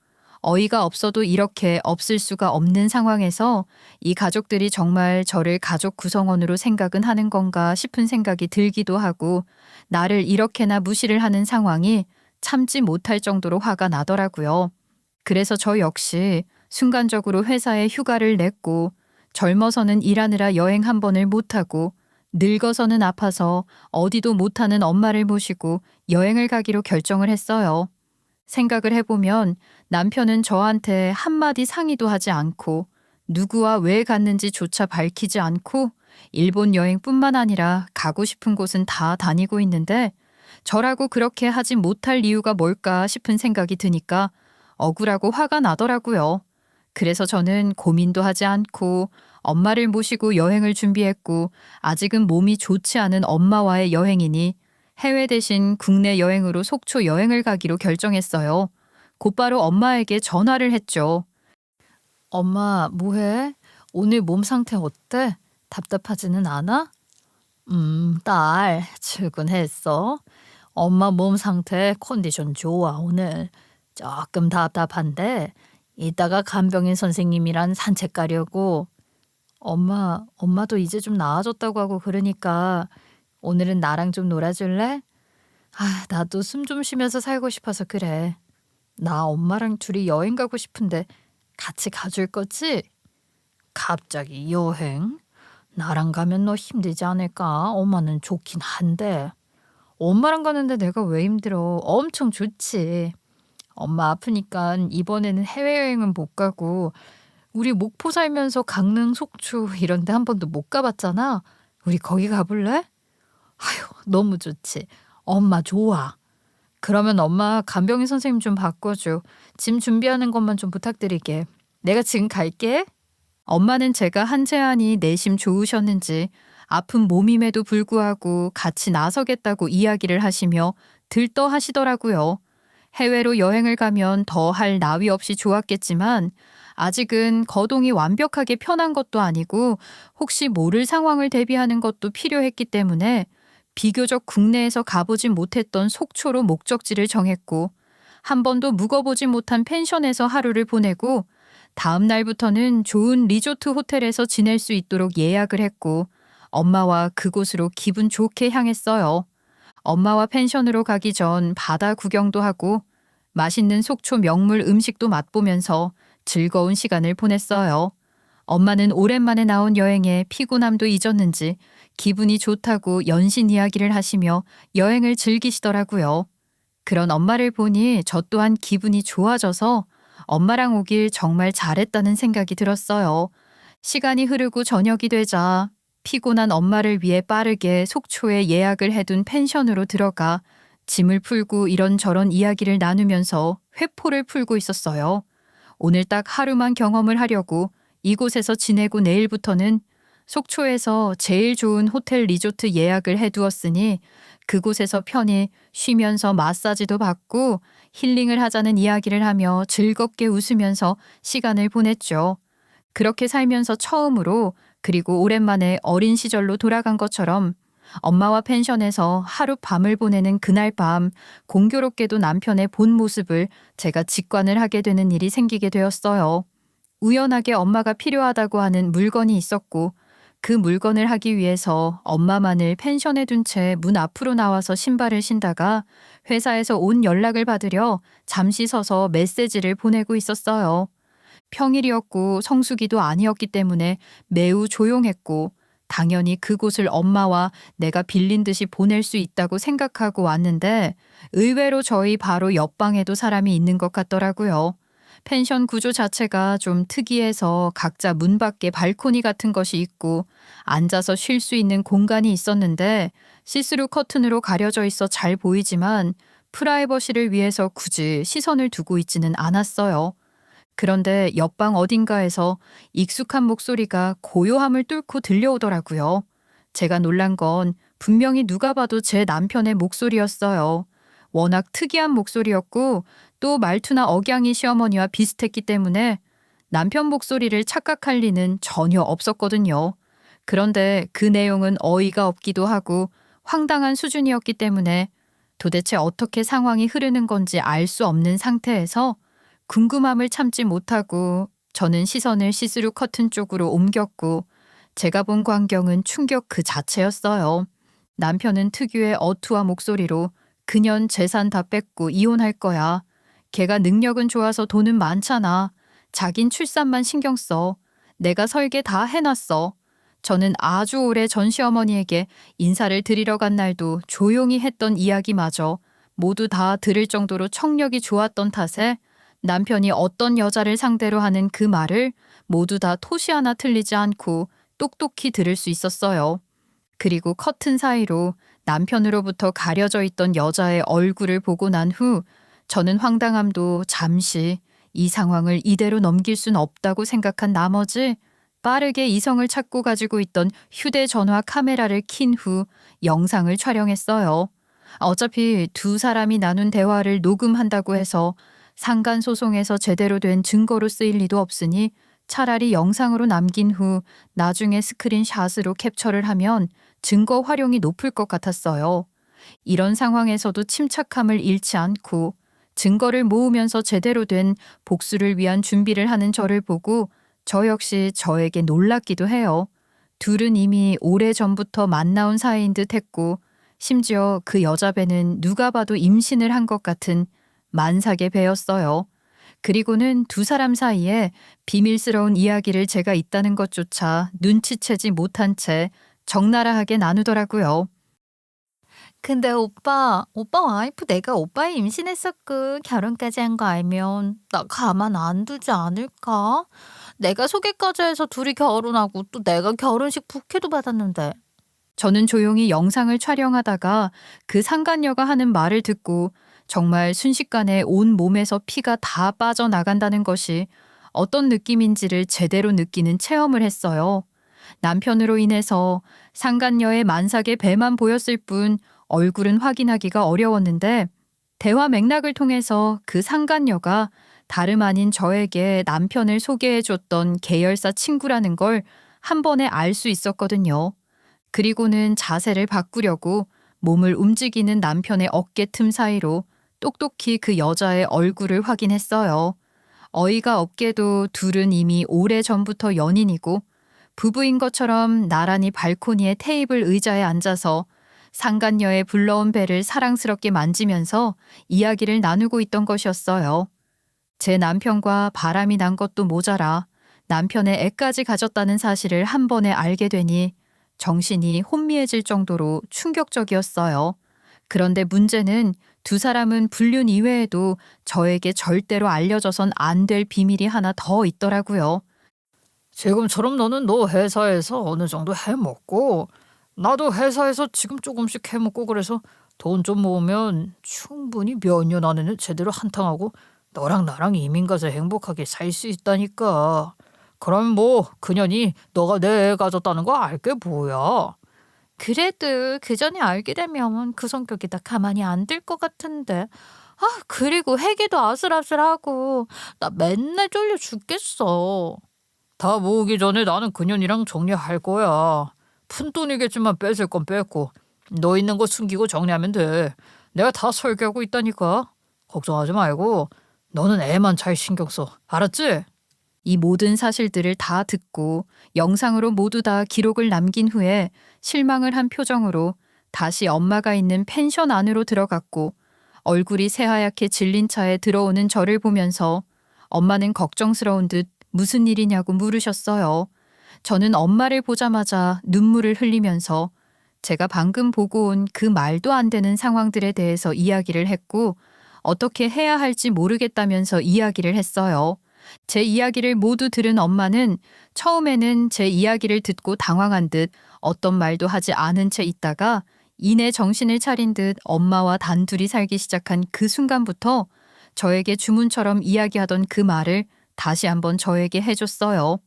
어이가 없어도 이렇게 없을 수가 없는 상황에서 이 가족들이 정말 저를 가족 구성원으로 생각은 하는 건가 싶은 생각이 들기도 하고 나를 이렇게나 무시를 하는 상황이 참지 못할 정도로 화가 나더라고요. 그래서 저 역시 순간적으로 회사에 휴가를 냈고 젊어서는 일하느라 여행 한 번을 못하고 늙어서는 아파서 어디도 못하는 엄마를 모시고 여행을 가기로 결정을 했어요. 생각을 해보면 남편은 저한테 한마디 상의도 하지 않고 누구와 왜 갔는지조차 밝히지 않고 일본 여행뿐만 아니라 가고 싶은 곳은 다 다니고 있는데 저라고 그렇게 하지 못할 이유가 뭘까 싶은 생각이 드니까 억울하고 화가 나더라고요. 그래서 저는 고민도 하지 않고 엄마를 모시고 여행을 준비했고 아직은 몸이 좋지 않은 엄마와의 여행이니 해외 대신 국내 여행으로 속초 여행을 가기로 결정했어요. 곧바로 엄마에게 전화를 했죠. 엄마, 뭐해? 오늘 몸 상태 어때? 답답하지는 않아? 딸, 출근했어? 엄마 몸 상태 컨디션 좋아, 오늘. 조금 답답한데, 이따가 간병인 선생님이랑 산책 가려고. 엄마도 이제 좀 나아졌다고 하고 그러니까 오늘은 나랑 좀 놀아줄래? 나도 숨 좀 쉬면서 살고 싶어서 그래. 나 엄마랑 둘이 여행 가고 싶은데 같이 가줄 거지? 갑자기 여행? 나랑 가면 너 힘들지 않을까? 엄마는 좋긴 한데. 엄마랑 가는데 내가 왜 힘들어? 엄청 좋지. 엄마 아프니까 이번에는 해외여행은 못 가고 우리 목포 살면서 강릉, 속초 이런 데 한 번도 못 가봤잖아. 우리 거기 가볼래? 아휴, 너무 좋지. 엄마 좋아. 그러면 엄마 간병인 선생님 좀 바꿔줘. 짐 준비하는 것만 좀 부탁드릴게. 내가 지금 갈게. 엄마는 제가 한 제안이 내심 좋으셨는지 아픈 몸임에도 불구하고 같이 나서겠다고 이야기를 하시며 들떠 하시더라고요. 해외로 여행을 가면 더 할 나위 없이 좋았겠지만 아직은 거동이 완벽하게 편한 것도 아니고 혹시 모를 상황을 대비하는 것도 필요했기 때문에 비교적 국내에서 가보진 못했던 속초로 목적지를 정했고 한 번도 묵어보지 못한 펜션에서 하루를 보내고 다음 날부터는 좋은 리조트 호텔에서 지낼 수 있도록 예약을 했고 엄마와 그곳으로 기분 좋게 향했어요. 엄마와 펜션으로 가기 전 바다 구경도 하고 맛있는 속초 명물 음식도 맛보면서 즐거운 시간을 보냈어요. 엄마는 오랜만에 나온 여행에 피곤함도 잊었는지 기분이 좋다고 연신 이야기를 하시며 여행을 즐기시더라고요. 그런 엄마를 보니 저 또한 기분이 좋아져서 엄마랑 오길 정말 잘했다는 생각이 들었어요. 시간이 흐르고 저녁이 되자 피곤한 엄마를 위해 빠르게 속초에 예약을 해둔 펜션으로 들어가 짐을 풀고 이런저런 이야기를 나누면서 회포를 풀고 있었어요. 오늘 딱 하루만 경험을 하려고 이곳에서 지내고 내일부터는 속초에서 제일 좋은 호텔 리조트 예약을 해두었으니 그곳에서 편히 쉬면서 마사지도 받고 힐링을 하자는 이야기를 하며 즐겁게 웃으면서 시간을 보냈죠. 그렇게 살면서 처음으로 그리고 오랜만에 어린 시절로 돌아간 것처럼 엄마와 펜션에서 하룻밤을 보내는 그날 밤 공교롭게도 남편의 본 모습을 제가 직관을 하게 되는 일이 생기게 되었어요. 우연하게 엄마가 필요하다고 하는 물건이 있었고 그 물건을 하기 위해서 엄마만을 펜션에 둔 채 문 앞으로 나와서 신발을 신다가 회사에서 온 연락을 받으려 잠시 서서 메시지를 보내고 있었어요. 평일이었고 성수기도 아니었기 때문에 매우 조용했고 당연히 그곳을 엄마와 내가 빌린 듯이 보낼 수 있다고 생각하고 왔는데 의외로 저희 바로 옆방에도 사람이 있는 것 같더라고요. 펜션 구조 자체가 좀 특이해서 각자 문 밖에 발코니 같은 것이 있고 앉아서 쉴 수 있는 공간이 있었는데 시스루 커튼으로 가려져 있어 잘 보이지만 프라이버시를 위해서 굳이 시선을 두고 있지는 않았어요. 그런데 옆방 어딘가에서 익숙한 목소리가 고요함을 뚫고 들려오더라고요. 제가 놀란 건 분명히 누가 봐도 제 남편의 목소리였어요. 워낙 특이한 목소리였고 또 말투나 억양이 시어머니와 비슷했기 때문에 남편 목소리를 착각할 리는 전혀 없었거든요. 그런데 그 내용은 어이가 없기도 하고 황당한 수준이었기 때문에 도대체 어떻게 상황이 흐르는 건지 알 수 없는 상태에서 궁금함을 참지 못하고 저는 시선을 시스루 커튼 쪽으로 옮겼고 제가 본 광경은 충격 그 자체였어요. 남편은 특유의 어투와 목소리로 그년 재산 다 뺏고 이혼할 거야. 걔가 능력은 좋아서 돈은 많잖아. 자긴 출산만 신경 써. 내가 설계 다 해놨어. 저는 아주 오래 전 시어머니에게 인사를 드리러 간 날도 조용히 했던 이야기마저 모두 다 들을 정도로 청력이 좋았던 탓에 남편이 어떤 여자를 상대로 하는 그 말을 모두 다 토시 하나 틀리지 않고 똑똑히 들을 수 있었어요. 그리고 커튼 사이로 남편으로부터 가려져 있던 여자의 얼굴을 보고 난 후 저는 황당함도 잠시 이 상황을 이대로 넘길 순 없다고 생각한 나머지 빠르게 이성을 찾고 가지고 있던 휴대전화 카메라를 킨 후 영상을 촬영했어요. 어차피 두 사람이 나눈 대화를 녹음한다고 해서 상간소송에서 제대로 된 증거로 쓰일 리도 없으니 차라리 영상으로 남긴 후 나중에 스크린샷으로 캡처를 하면 증거 활용이 높을 것 같았어요. 이런 상황에서도 침착함을 잃지 않고 증거를 모으면서 제대로 된 복수를 위한 준비를 하는 저를 보고 저 역시 저에게 놀랍기도 해요. 둘은 이미 오래전부터 만나온 사이인 듯 했고 심지어 그 여자 배는 누가 봐도 임신을 한 것 같은 만삭의 배였어요. 그리고는 두 사람 사이에 비밀스러운 이야기를 제가 있다는 것조차 눈치채지 못한 채 적나라하게 나누더라고요. 근데 오빠 와이프 내가 오빠의 임신했었고 결혼까지 한 거 알면 나 가만 안 두지 않을까? 내가 소개까지 해서 둘이 결혼하고 또 내가 결혼식 부케도 받았는데. 저는 조용히 영상을 촬영하다가 그 상간녀가 하는 말을 듣고 정말 순식간에 온 몸에서 피가 다 빠져나간다는 것이 어떤 느낌인지를 제대로 느끼는 체험을 했어요. 남편으로 인해서 상간녀의 만삭의 배만 보였을 뿐 얼굴은 확인하기가 어려웠는데 대화 맥락을 통해서 그 상간녀가 다름 아닌 저에게 남편을 소개해줬던 계열사 친구라는 걸 한 번에 알 수 있었거든요. 그리고는 자세를 바꾸려고 몸을 움직이는 남편의 어깨 틈 사이로 똑똑히 그 여자의 얼굴을 확인했어요. 어이가 없게도 둘은 이미 오래전부터 연인이고 부부인 것처럼 나란히 발코니의 테이블 의자에 앉아서 상간녀의 불러온 배를 사랑스럽게 만지면서 이야기를 나누고 있던 것이었어요. 제 남편과 바람이 난 것도 모자라 남편의 애까지 가졌다는 사실을 한 번에 알게 되니 정신이 혼미해질 정도로 충격적이었어요. 그런데 문제는 두 사람은 불륜 이외에도 저에게 절대로 알려져선 안 될 비밀이 하나 더 있더라고요. 지금처럼 너는 너 회사에서 어느 정도 해먹고 나도 회사에서 지금 조금씩 해먹고 그래서 돈 좀 모으면 충분히 몇 년 안에는 제대로 한탕하고 너랑 나랑 이민 가서 행복하게 살 수 있다니까. 그럼 뭐 그년이 너가 내 애 가졌다는 거 알게 뭐야. 그래도 그 전에 알게 되면 그 성격이 다 가만히 안 들 것 같은데. 아, 그리고 회계도 아슬아슬하고 나 맨날 쫄려 죽겠어. 다 모으기 전에 나는 그년이랑 정리할 거야. 푼돈이겠지만 뺏을 건 뺏고 너 있는 거 숨기고 정리하면 돼. 내가 다 설계하고 있다니까. 걱정하지 말고 너는 애만 잘 신경 써. 알았지? 이 모든 사실들을 다 듣고 영상으로 모두 다 기록을 남긴 후에 실망을 한 표정으로 다시 엄마가 있는 펜션 안으로 들어갔고 얼굴이 새하얗게 질린 차에 들어오는 저를 보면서 엄마는 걱정스러운 듯 무슨 일이냐고 물으셨어요. 저는 엄마를 보자마자 눈물을 흘리면서 제가 방금 보고 온 그 말도 안 되는 상황들에 대해서 이야기를 했고 어떻게 해야 할지 모르겠다면서 이야기를 했어요. 제 이야기를 모두 들은 엄마는 처음에는 제 이야기를 듣고 당황한 듯 어떤 말도 하지 않은 채 있다가 이내 정신을 차린 듯 엄마와 단둘이 살기 시작한 그 순간부터 저에게 주문처럼 이야기하던 그 말을 다시 한번 저에게 해줬어요.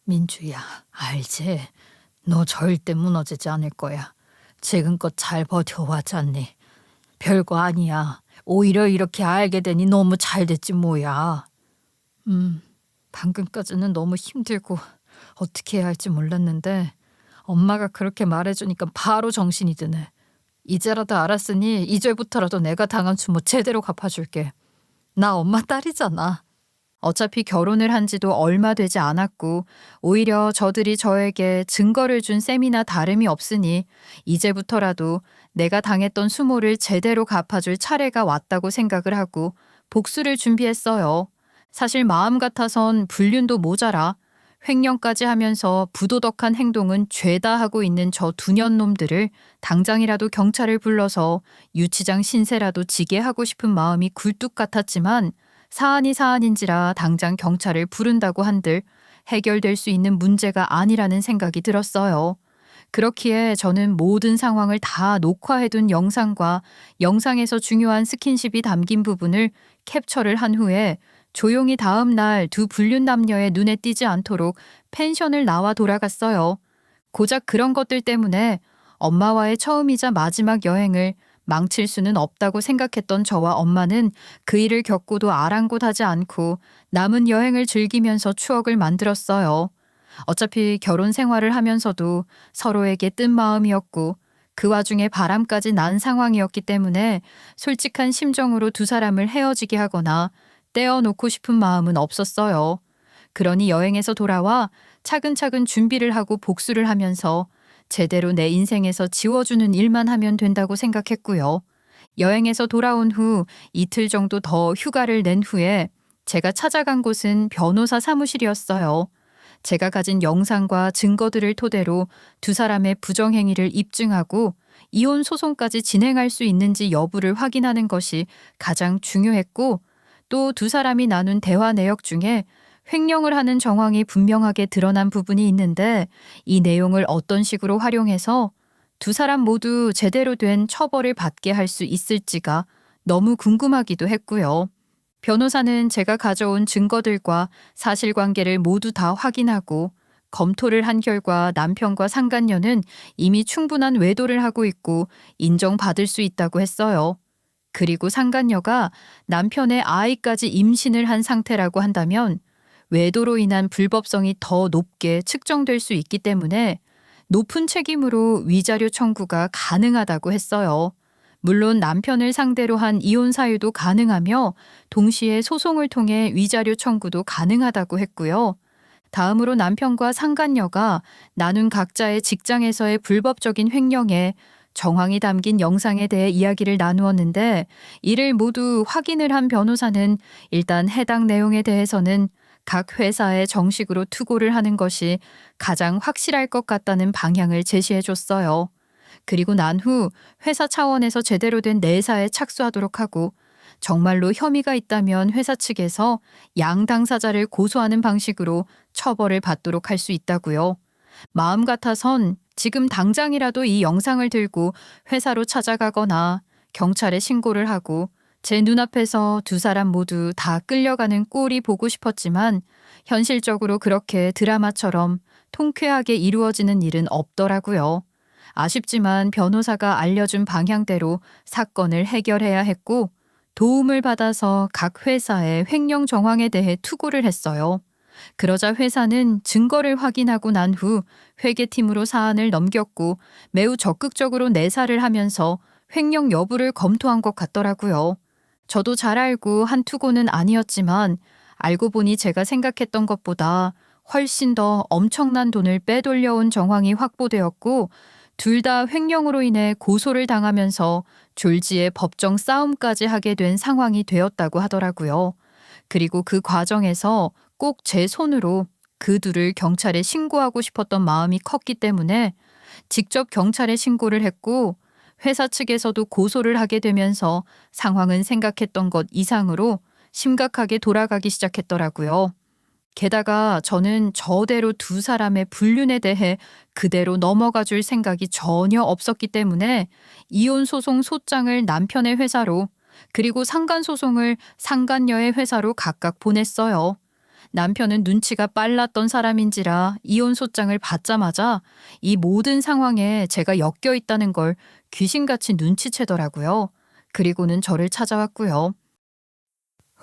민주야, 알지? 너 절대 무너지지 않을 거야. 지금껏 잘 버텨왔잖니. 별거 아니야. 오히려 이렇게 알게 되니 너무 잘 됐지 뭐야. 방금까지는 너무 힘들고 어떻게 해야 할지 몰랐는데 엄마가 그렇게 말해주니까 바로 정신이 드네. 이제라도 알았으니 이제부터라도 내가 당한 추모 제대로 갚아줄게. 나 엄마 딸이잖아. 어차피 결혼을 한 지도 얼마 되지 않았고 오히려 저들이 저에게 증거를 준 셈이나 다름이 없으니 이제부터라도 내가 당했던 수모를 제대로 갚아줄 차례가 왔다고 생각을 하고 복수를 준비했어요. 사실 마음 같아선 불륜도 모자라 횡령까지 하면서 부도덕한 행동은 죄다 하고 있는 저 두년놈들을 당장이라도 경찰을 불러서 유치장 신세라도 지게 하고 싶은 마음이 굴뚝 같았지만 사안이 사안인지라 당장 경찰을 부른다고 한들 해결될 수 있는 문제가 아니라는 생각이 들었어요. 그렇기에 저는 모든 상황을 다 녹화해둔 영상과 영상에서 중요한 스킨십이 담긴 부분을 캡처를 한 후에 조용히 다음 날 두 불륜 남녀의 눈에 띄지 않도록 펜션을 나와 돌아갔어요. 고작 그런 것들 때문에 엄마와의 처음이자 마지막 여행을 망칠 수는 없다고 생각했던 저와 엄마는 그 일을 겪고도 아랑곳하지 않고 남은 여행을 즐기면서 추억을 만들었어요. 어차피 결혼 생활을 하면서도 서로에게 뜬 마음이었고 그 와중에 바람까지 난 상황이었기 때문에 솔직한 심정으로 두 사람을 헤어지게 하거나 떼어놓고 싶은 마음은 없었어요. 그러니 여행에서 돌아와 차근차근 준비를 하고 복수를 하면서 제대로 내 인생에서 지워주는 일만 하면 된다고 생각했고요. 여행에서 돌아온 후 이틀 정도 더 휴가를 낸 후에 제가 찾아간 곳은 변호사 사무실이었어요. 제가 가진 영상과 증거들을 토대로 두 사람의 부정행위를 입증하고 이혼 소송까지 진행할 수 있는지 여부를 확인하는 것이 가장 중요했고 또 두 사람이 나눈 대화 내역 중에 횡령을 하는 정황이 분명하게 드러난 부분이 있는데 이 내용을 어떤 식으로 활용해서 두 사람 모두 제대로 된 처벌을 받게 할 수 있을지가 너무 궁금하기도 했고요. 변호사는 제가 가져온 증거들과 사실관계를 모두 다 확인하고 검토를 한 결과 남편과 상간녀는 이미 충분한 외도를 하고 있고 인정받을 수 있다고 했어요. 그리고 상간녀가 남편의 아이까지 임신을 한 상태라고 한다면 외도로 인한 불법성이 더 높게 측정될 수 있기 때문에 높은 책임으로 위자료 청구가 가능하다고 했어요. 물론 남편을 상대로 한 이혼 사유도 가능하며 동시에 소송을 통해 위자료 청구도 가능하다고 했고요. 다음으로 남편과 상간녀가 나눈 각자의 직장에서의 불법적인 횡령에 정황이 담긴 영상에 대해 이야기를 나누었는데 이를 모두 확인을 한 변호사는 일단 해당 내용에 대해서는 각 회사에 정식으로 투고를 하는 것이 가장 확실할 것 같다는 방향을 제시해 줬어요. 그리고 난 후 회사 차원에서 제대로 된 내사에 착수하도록 하고 정말로 혐의가 있다면 회사 측에서 양 당사자를 고소하는 방식으로 처벌을 받도록 할 수 있다고요. 마음 같아선 지금 당장이라도 이 영상을 들고 회사로 찾아가거나 경찰에 신고를 하고 제 눈앞에서 두 사람 모두 다 끌려가는 꼴이 보고 싶었지만 현실적으로 그렇게 드라마처럼 통쾌하게 이루어지는 일은 없더라고요. 아쉽지만 변호사가 알려준 방향대로 사건을 해결해야 했고 도움을 받아서 각 회사의 횡령 정황에 대해 투고를 했어요. 그러자 회사는 증거를 확인하고 난 후 회계팀으로 사안을 넘겼고 매우 적극적으로 내사를 하면서 횡령 여부를 검토한 것 같더라고요. 저도 잘 알고 한 투고는 아니었지만 알고 보니 제가 생각했던 것보다 훨씬 더 엄청난 돈을 빼돌려온 정황이 확보되었고 둘 다 횡령으로 인해 고소를 당하면서 졸지에 법정 싸움까지 하게 된 상황이 되었다고 하더라고요. 그리고 그 과정에서 꼭 제 손으로 그 둘을 경찰에 신고하고 싶었던 마음이 컸기 때문에 직접 경찰에 신고를 했고 회사 측에서도 고소를 하게 되면서 상황은 생각했던 것 이상으로 심각하게 돌아가기 시작했더라고요. 게다가 저는 저대로 두 사람의 불륜에 대해 그대로 넘어가 줄 생각이 전혀 없었기 때문에 이혼 소송 소장을 남편의 회사로 그리고 상간 소송을 상간녀의 회사로 각각 보냈어요. 남편은 눈치가 빨랐던 사람인지라 이혼 소장을 받자마자 이 모든 상황에 제가 엮여 있다는 걸 귀신같이 눈치채더라고요. 그리고는 저를 찾아왔고요.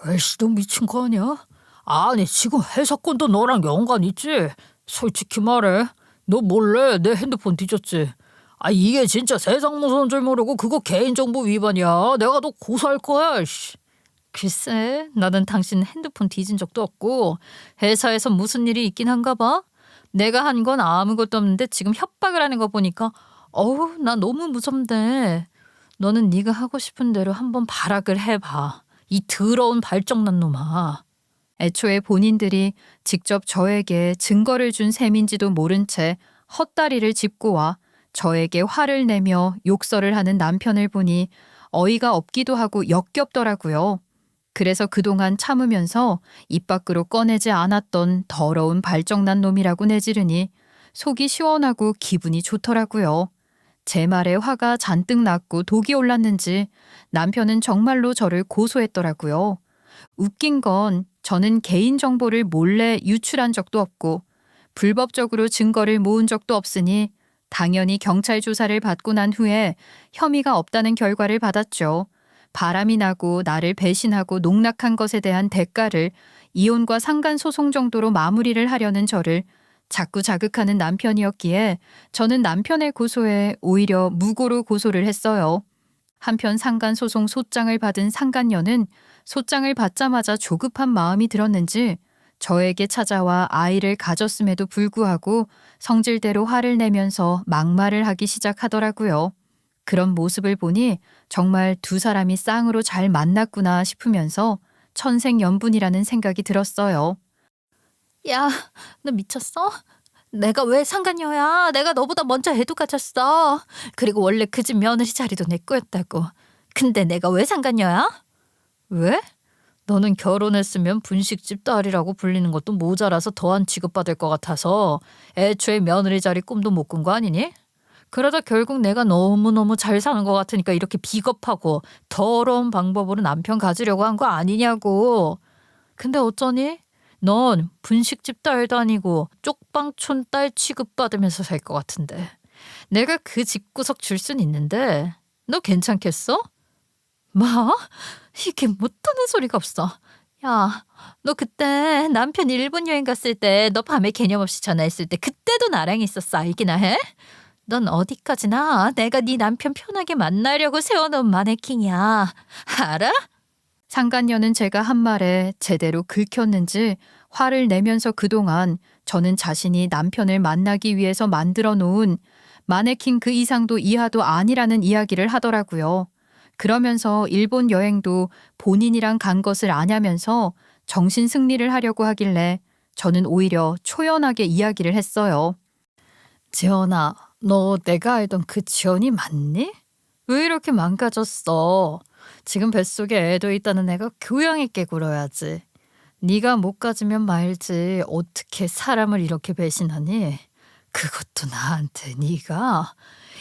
에이씨, 너 미친 거 아니야? 아니, 지금 회사 건도 너랑 연관 있지? 솔직히 말해. 너 몰래 내 핸드폰 뒤졌지? 이게 진짜 세상 무서운 줄 모르고 그거 개인정보 위반이야. 내가 너 고소할 거야. 씨. 글쎄, 나는 당신 핸드폰 뒤진 적도 없고 회사에서 무슨 일이 있긴 한가 봐. 내가 한 건 아무것도 없는데 지금 협박을 하는 거 보니까 어우, 나 너무 무섭네. 너는 네가 하고 싶은 대로 한번 발악을 해봐. 이 더러운 발정난 놈아. 애초에 본인들이 직접 저에게 증거를 준 셈인지도 모른 채 헛다리를 짚고 와 저에게 화를 내며 욕설을 하는 남편을 보니 어이가 없기도 하고 역겹더라고요. 그래서 그동안 참으면서 입 밖으로 꺼내지 않았던 더러운 발정난 놈이라고 내지르니 속이 시원하고 기분이 좋더라고요. 제 말에 화가 잔뜩 났고 독이 올랐는지 남편은 정말로 저를 고소했더라고요. 웃긴 건 저는 개인정보를 몰래 유출한 적도 없고 불법적으로 증거를 모은 적도 없으니 당연히 경찰 조사를 받고 난 후에 혐의가 없다는 결과를 받았죠. 바람이 나고 나를 배신하고 농락한 것에 대한 대가를 이혼과 상간소송 정도로 마무리를 하려는 저를 자꾸 자극하는 남편이었기에 저는 남편의 고소에 오히려 무고로 고소를 했어요. 한편 상간소송 소장을 받은 상간녀는 소장을 받자마자 조급한 마음이 들었는지 저에게 찾아와 아이를 가졌음에도 불구하고 성질대로 화를 내면서 막말을 하기 시작하더라고요. 그런 모습을 보니 정말 두 사람이 쌍으로 잘 만났구나 싶으면서 천생연분이라는 생각이 들었어요. 야, 너 미쳤어? 내가 왜 상간녀야? 내가 너보다 먼저 애도 가졌어. 그리고 원래 그 집 며느리 자리도 내 거였다고. 근데 내가 왜 상간녀야? 왜? 너는 결혼했으면 분식집 딸이라고 불리는 것도 모자라서 더한 취급받을 것 같아서 애초에 며느리 자리 꿈도 못 꾼 거 아니니? 그러다 결국 내가 너무너무 잘 사는 것 같으니까 이렇게 비겁하고 더러운 방법으로 남편 가지려고 한 거 아니냐고. 근데 어쩌니? 넌 분식집 딸도 아니고 쪽방촌 딸 취급받으면서 살 것 같은데. 내가 그 집구석 줄 순 있는데 너 괜찮겠어? 뭐? 이게 못하는 소리가 없어. 야, 너 그때 남편 일본 여행 갔을 때 너 밤에 개념 없이 전화했을 때 그때도 나랑 있었어. 알기나 해? 넌 어디까지나 내가 네 남편 편하게 만나려고 세워놓은 마네킹이야. 알아? 상간녀는 제가 한 말에 제대로 긁혔는지 화를 내면서 그동안 저는 자신이 남편을 만나기 위해서 만들어 놓은 마네킹 그 이상도 이하도 아니라는 이야기를 하더라고요. 그러면서 일본 여행도 본인이랑 간 것을 아냐면서 정신 승리를 하려고 하길래 저는 오히려 초연하게 이야기를 했어요. 지연아, 너 내가 알던 그 지연이 맞니? 왜 이렇게 망가졌어? 지금 뱃속에 애도 있다는 애가 교양 있게 굴어야지. 네가 못 가지면 말지 어떻게 사람을 이렇게 배신하니? 그것도 나한테 네가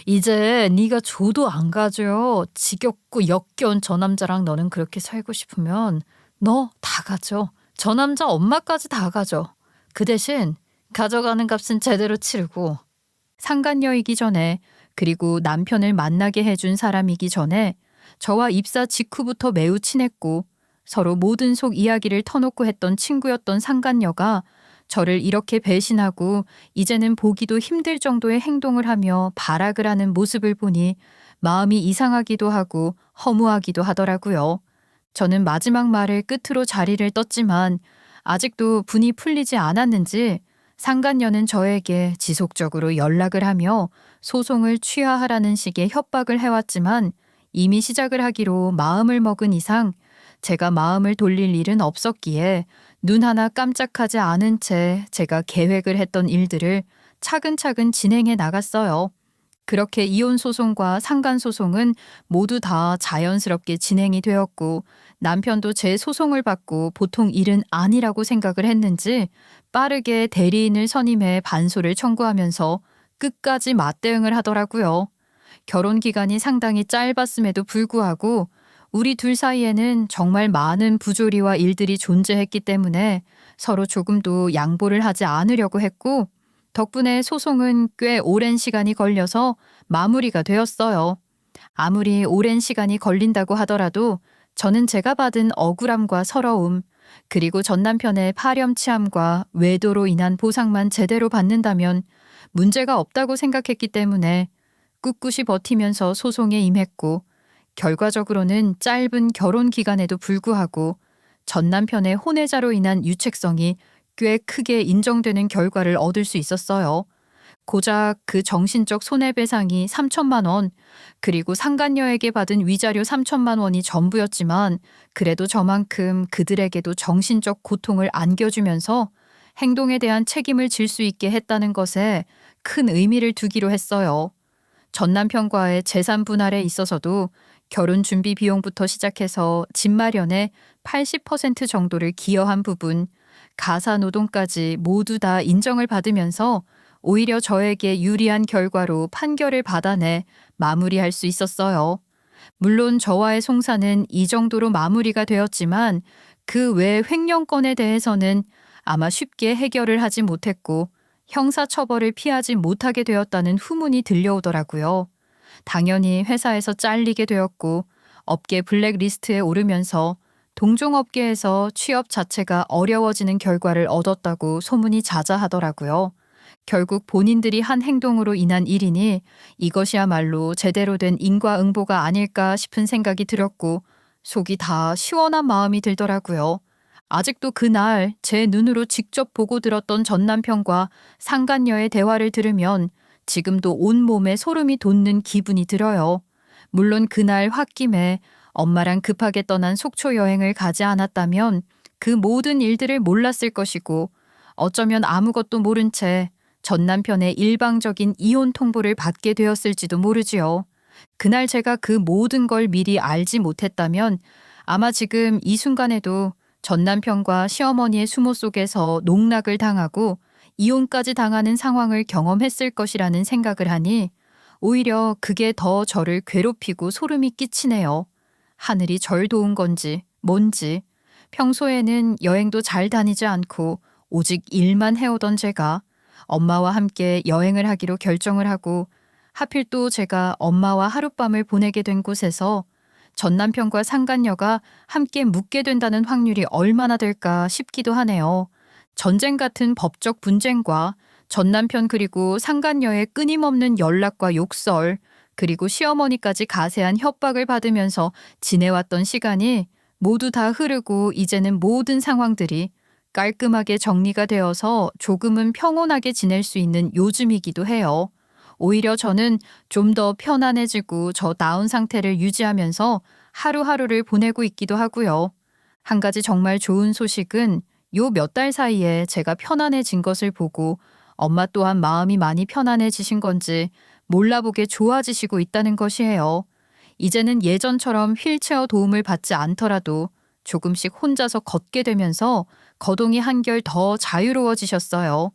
이제 네가 줘도 안 가져. 지겹고 역겨운 저 남자랑 너는 그렇게 살고 싶으면 너 다 가져. 저 남자 엄마까지 다 가져. 그 대신 가져가는 값은 제대로 치르고. 상간녀이기 전에 그리고 남편을 만나게 해준 사람이기 전에 저와 입사 직후부터 매우 친했고 서로 모든 속 이야기를 터놓고 했던 친구였던 상간녀가 저를 이렇게 배신하고 이제는 보기도 힘들 정도의 행동을 하며 발악을 하는 모습을 보니 마음이 이상하기도 하고 허무하기도 하더라고요. 저는 마지막 말을 끝으로 자리를 떴지만 아직도 분이 풀리지 않았는지 상간녀는 저에게 지속적으로 연락을 하며 소송을 취하하라는 식의 협박을 해왔지만 이미 시작을 하기로 마음을 먹은 이상 제가 마음을 돌릴 일은 없었기에 눈 하나 깜짝하지 않은 채 제가 계획을 했던 일들을 차근차근 진행해 나갔어요. 그렇게 이혼 소송과 상간 소송은 모두 다 자연스럽게 진행이 되었고 남편도 제 소송을 받고 보통 일은 아니라고 생각을 했는지 빠르게 대리인을 선임해 반소를 청구하면서 끝까지 맞대응을 하더라고요. 결혼 기간이 상당히 짧았음에도 불구하고 우리 둘 사이에는 정말 많은 부조리와 일들이 존재했기 때문에 서로 조금도 양보를 하지 않으려고 했고 덕분에 소송은 꽤 오랜 시간이 걸려서 마무리가 되었어요. 아무리 오랜 시간이 걸린다고 하더라도 저는 제가 받은 억울함과 서러움 그리고 전 남편의 파렴치함과 외도로 인한 보상만 제대로 받는다면 문제가 없다고 생각했기 때문에 꿋꿋이 버티면서 소송에 임했고 결과적으로는 짧은 결혼 기간에도 불구하고 전 남편의 혼외자로 인한 유책성이 꽤 크게 인정되는 결과를 얻을 수 있었어요. 고작 그 정신적 손해배상이 3천만 원, 그리고 상간녀에게 받은 위자료 3천만 원이 전부였지만 그래도 저만큼 그들에게도 정신적 고통을 안겨주면서 행동에 대한 책임을 질 수 있게 했다는 것에 큰 의미를 두기로 했어요. 전 남편과의 재산 분할에 있어서도 결혼 준비 비용부터 시작해서 집 마련에 80% 정도를 기여한 부분, 가사 노동까지 모두 다 인정을 받으면서 오히려 저에게 유리한 결과로 판결을 받아내 마무리할 수 있었어요. 물론 저와의 송사는 이 정도로 마무리가 되었지만 그 외 횡령건에 대해서는 아마 쉽게 해결을 하지 못했고 형사처벌을 피하지 못하게 되었다는 후문이 들려오더라고요. 당연히 회사에서 잘리게 되었고 업계 블랙리스트에 오르면서 동종업계에서 취업 자체가 어려워지는 결과를 얻었다고 소문이 자자하더라고요. 결국 본인들이 한 행동으로 인한 일이니 이것이야말로 제대로 된 인과응보가 아닐까 싶은 생각이 들었고 속이 다 시원한 마음이 들더라고요. 아직도 그날 제 눈으로 직접 보고 들었던 전 남편과 상간녀의 대화를 들으면 지금도 온몸에 소름이 돋는 기분이 들어요. 물론 그날 홧김에 엄마랑 급하게 떠난 속초 여행을 가지 않았다면 그 모든 일들을 몰랐을 것이고 어쩌면 아무것도 모른 채 전 남편의 일방적인 이혼 통보를 받게 되었을지도 모르지요. 그날 제가 그 모든 걸 미리 알지 못했다면 아마 지금 이 순간에도 전 남편과 시어머니의 수모 속에서 농락을 당하고 이혼까지 당하는 상황을 경험했을 것이라는 생각을 하니 오히려 그게 더 저를 괴롭히고 소름이 끼치네요. 하늘이 절 도운 건지 뭔지. 평소에는 여행도 잘 다니지 않고 오직 일만 해오던 제가 엄마와 함께 여행을 하기로 결정을 하고 하필 또 제가 엄마와 하룻밤을 보내게 된 곳에서 전 남편과 상간녀가 함께 묵게 된다는 확률이 얼마나 될까 싶기도 하네요. 전쟁 같은 법적 분쟁과 전 남편 그리고 상간녀의 끊임없는 연락과 욕설, 그리고 시어머니까지 가세한 협박을 받으면서 지내왔던 시간이 모두 다 흐르고 이제는 모든 상황들이 깔끔하게 정리가 되어서 조금은 평온하게 지낼 수 있는 요즘이기도 해요. 오히려 저는 좀 더 편안해지고 저 나은 상태를 유지하면서 하루하루를 보내고 있기도 하고요. 한 가지 정말 좋은 소식은 요 몇 달 사이에 제가 편안해진 것을 보고 엄마 또한 마음이 많이 편안해지신 건지 몰라보게 좋아지시고 있다는 것이에요. 이제는 예전처럼 휠체어 도움을 받지 않더라도 조금씩 혼자서 걷게 되면서 거동이 한결 더 자유로워지셨어요.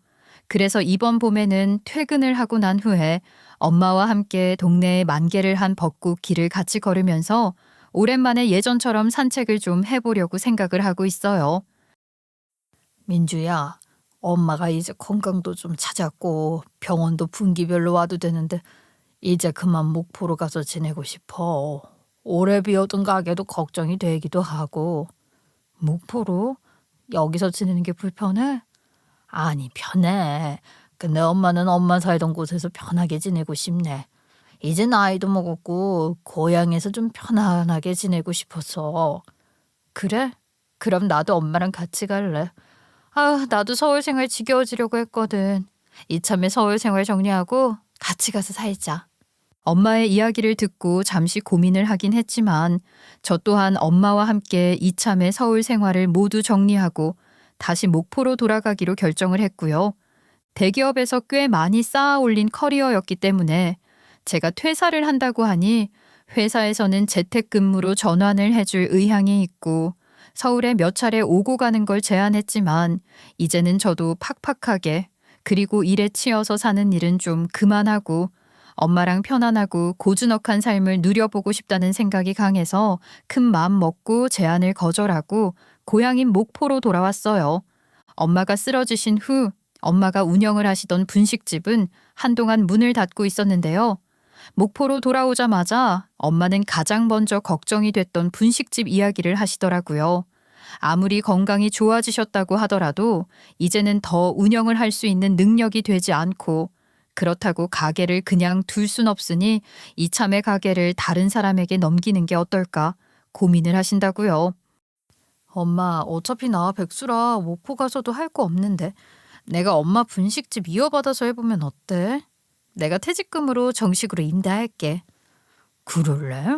그래서 이번 봄에는 퇴근을 하고 난 후에 엄마와 함께 동네에 만개를 한 벚꽃 길을 같이 걸으면서 오랜만에 예전처럼 산책을 좀 해보려고 생각을 하고 있어요. 민주야, 엄마가 이제 건강도 좀 찾았고 병원도 분기별로 와도 되는데 이제 그만 목포로 가서 지내고 싶어. 오래 비어둔 가게도 걱정이 되기도 하고. 목포로? 여기서 지내는 게 불편해? 아니, 편해. 근데 엄마는 엄마 살던 곳에서 편하게 지내고 싶네. 이제 나이도 먹었고 고향에서 좀 편안하게 지내고 싶어서. 그래? 그럼 나도 엄마랑 같이 갈래. 아, 나도 서울 생활 지겨워지려고 했거든. 이참에 서울 생활 정리하고 같이 가서 살자. 엄마의 이야기를 듣고 잠시 고민을 하긴 했지만 저 또한 엄마와 함께 이참에 서울 생활을 모두 정리하고 다시 목포로 돌아가기로 결정을 했고요. 대기업에서 꽤 많이 쌓아 올린 커리어였기 때문에 제가 퇴사를 한다고 하니 회사에서는 재택근무로 전환을 해줄 의향이 있고 서울에 몇 차례 오고 가는 걸 제안했지만 이제는 저도 팍팍하게 그리고 일에 치여서 사는 일은 좀 그만하고 엄마랑 편안하고 고즈넉한 삶을 누려보고 싶다는 생각이 강해서 큰 마음 먹고 제안을 거절하고 고향인 목포로 돌아왔어요. 엄마가 쓰러지신 후 엄마가 운영을 하시던 분식집은 한동안 문을 닫고 있었는데요. 목포로 돌아오자마자 엄마는 가장 먼저 걱정이 됐던 분식집 이야기를 하시더라고요. 아무리 건강이 좋아지셨다고 하더라도 이제는 더 운영을 할 수 있는 능력이 되지 않고 그렇다고 가게를 그냥 둘 순 없으니 이참에 가게를 다른 사람에게 넘기는 게 어떨까 고민을 하신다고요. 엄마, 어차피 나 백수라 목포 가서도 할 거 없는데 내가 엄마 분식집 이어받아서 해보면 어때? 내가 퇴직금으로 정식으로 임대할게. 그럴래?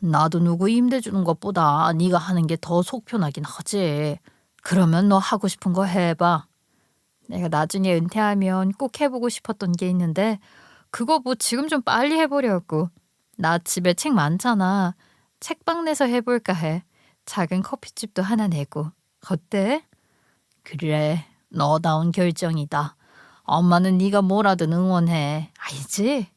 나도 누구 임대 주는 것보다 네가 하는 게 더 속 편하긴 하지. 그러면 너 하고 싶은 거 해봐. 내가 나중에 은퇴하면 꼭 해보고 싶었던 게 있는데 그거 뭐 지금 좀 빨리 해보려고. 나 집에 책 많잖아. 책방 내서 해볼까 해. 작은 커피집도 하나 내고. 어때? 그래, 너다운 결정이다. 엄마는 네가 뭐라든 응원해. 알지?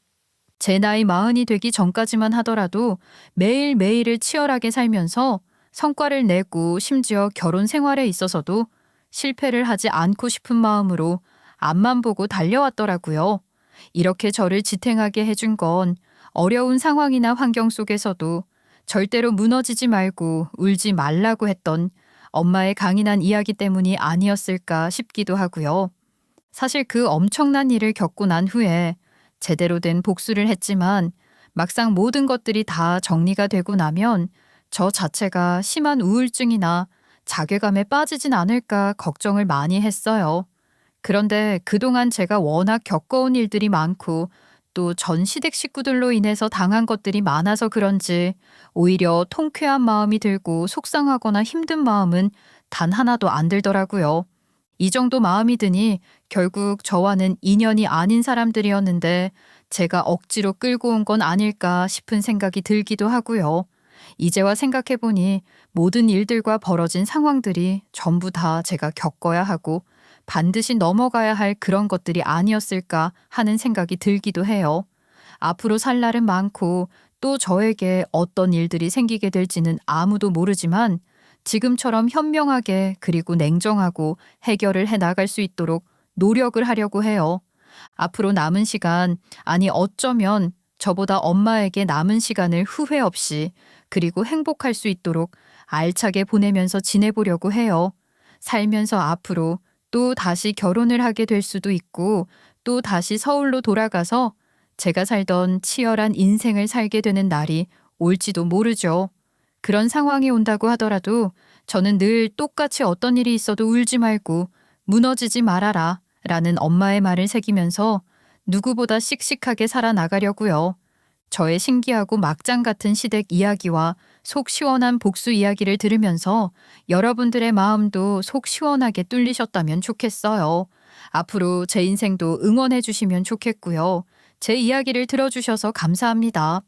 제 나이 40이 되기 전까지만 하더라도 매일매일을 치열하게 살면서 성과를 내고 심지어 결혼 생활에 있어서도 실패를 하지 않고 싶은 마음으로 앞만 보고 달려왔더라고요. 이렇게 저를 지탱하게 해준 건 어려운 상황이나 환경 속에서도 절대로 무너지지 말고 울지 말라고 했던 엄마의 강인한 이야기 때문이 아니었을까 싶기도 하고요. 사실 그 엄청난 일을 겪고 난 후에 제대로 된 복수를 했지만 막상 모든 것들이 다 정리가 되고 나면 저 자체가 심한 우울증이나 자괴감에 빠지진 않을까 걱정을 많이 했어요. 그런데 그동안 제가 워낙 겪어온 일들이 많고 또 전 시댁 식구들로 인해서 당한 것들이 많아서 그런지 오히려 통쾌한 마음이 들고 속상하거나 힘든 마음은 단 하나도 안 들더라고요. 이 정도 마음이 드니 결국 저와는 인연이 아닌 사람들이었는데 제가 억지로 끌고 온 건 아닐까 싶은 생각이 들기도 하고요. 이제와 생각해보니 모든 일들과 벌어진 상황들이 전부 다 제가 겪어야 하고 반드시 넘어가야 할 그런 것들이 아니었을까 하는 생각이 들기도 해요. 앞으로 살 날은 많고 또 저에게 어떤 일들이 생기게 될지는 아무도 모르지만 지금처럼 현명하게 그리고 냉정하고 해결을 해 나갈 수 있도록 노력을 하려고 해요. 앞으로 남은 시간, 아니 어쩌면 저보다 엄마에게 남은 시간을 후회 없이 그리고 행복할 수 있도록 알차게 보내면서 지내보려고 해요. 살면서 앞으로 또 다시 결혼을 하게 될 수도 있고 또 다시 서울로 돌아가서 제가 살던 치열한 인생을 살게 되는 날이 올지도 모르죠. 그런 상황이 온다고 하더라도 저는 늘 똑같이 어떤 일이 있어도 울지 말고 무너지지 말아라 라는 엄마의 말을 새기면서 누구보다 씩씩하게 살아나가려고요. 저의 신기하고 막장 같은 시댁 이야기와 속 시원한 복수 이야기를 들으면서 여러분들의 마음도 속 시원하게 뚫리셨다면 좋겠어요. 앞으로 제 인생도 응원해 주시면 좋겠고요. 제 이야기를 들어주셔서 감사합니다.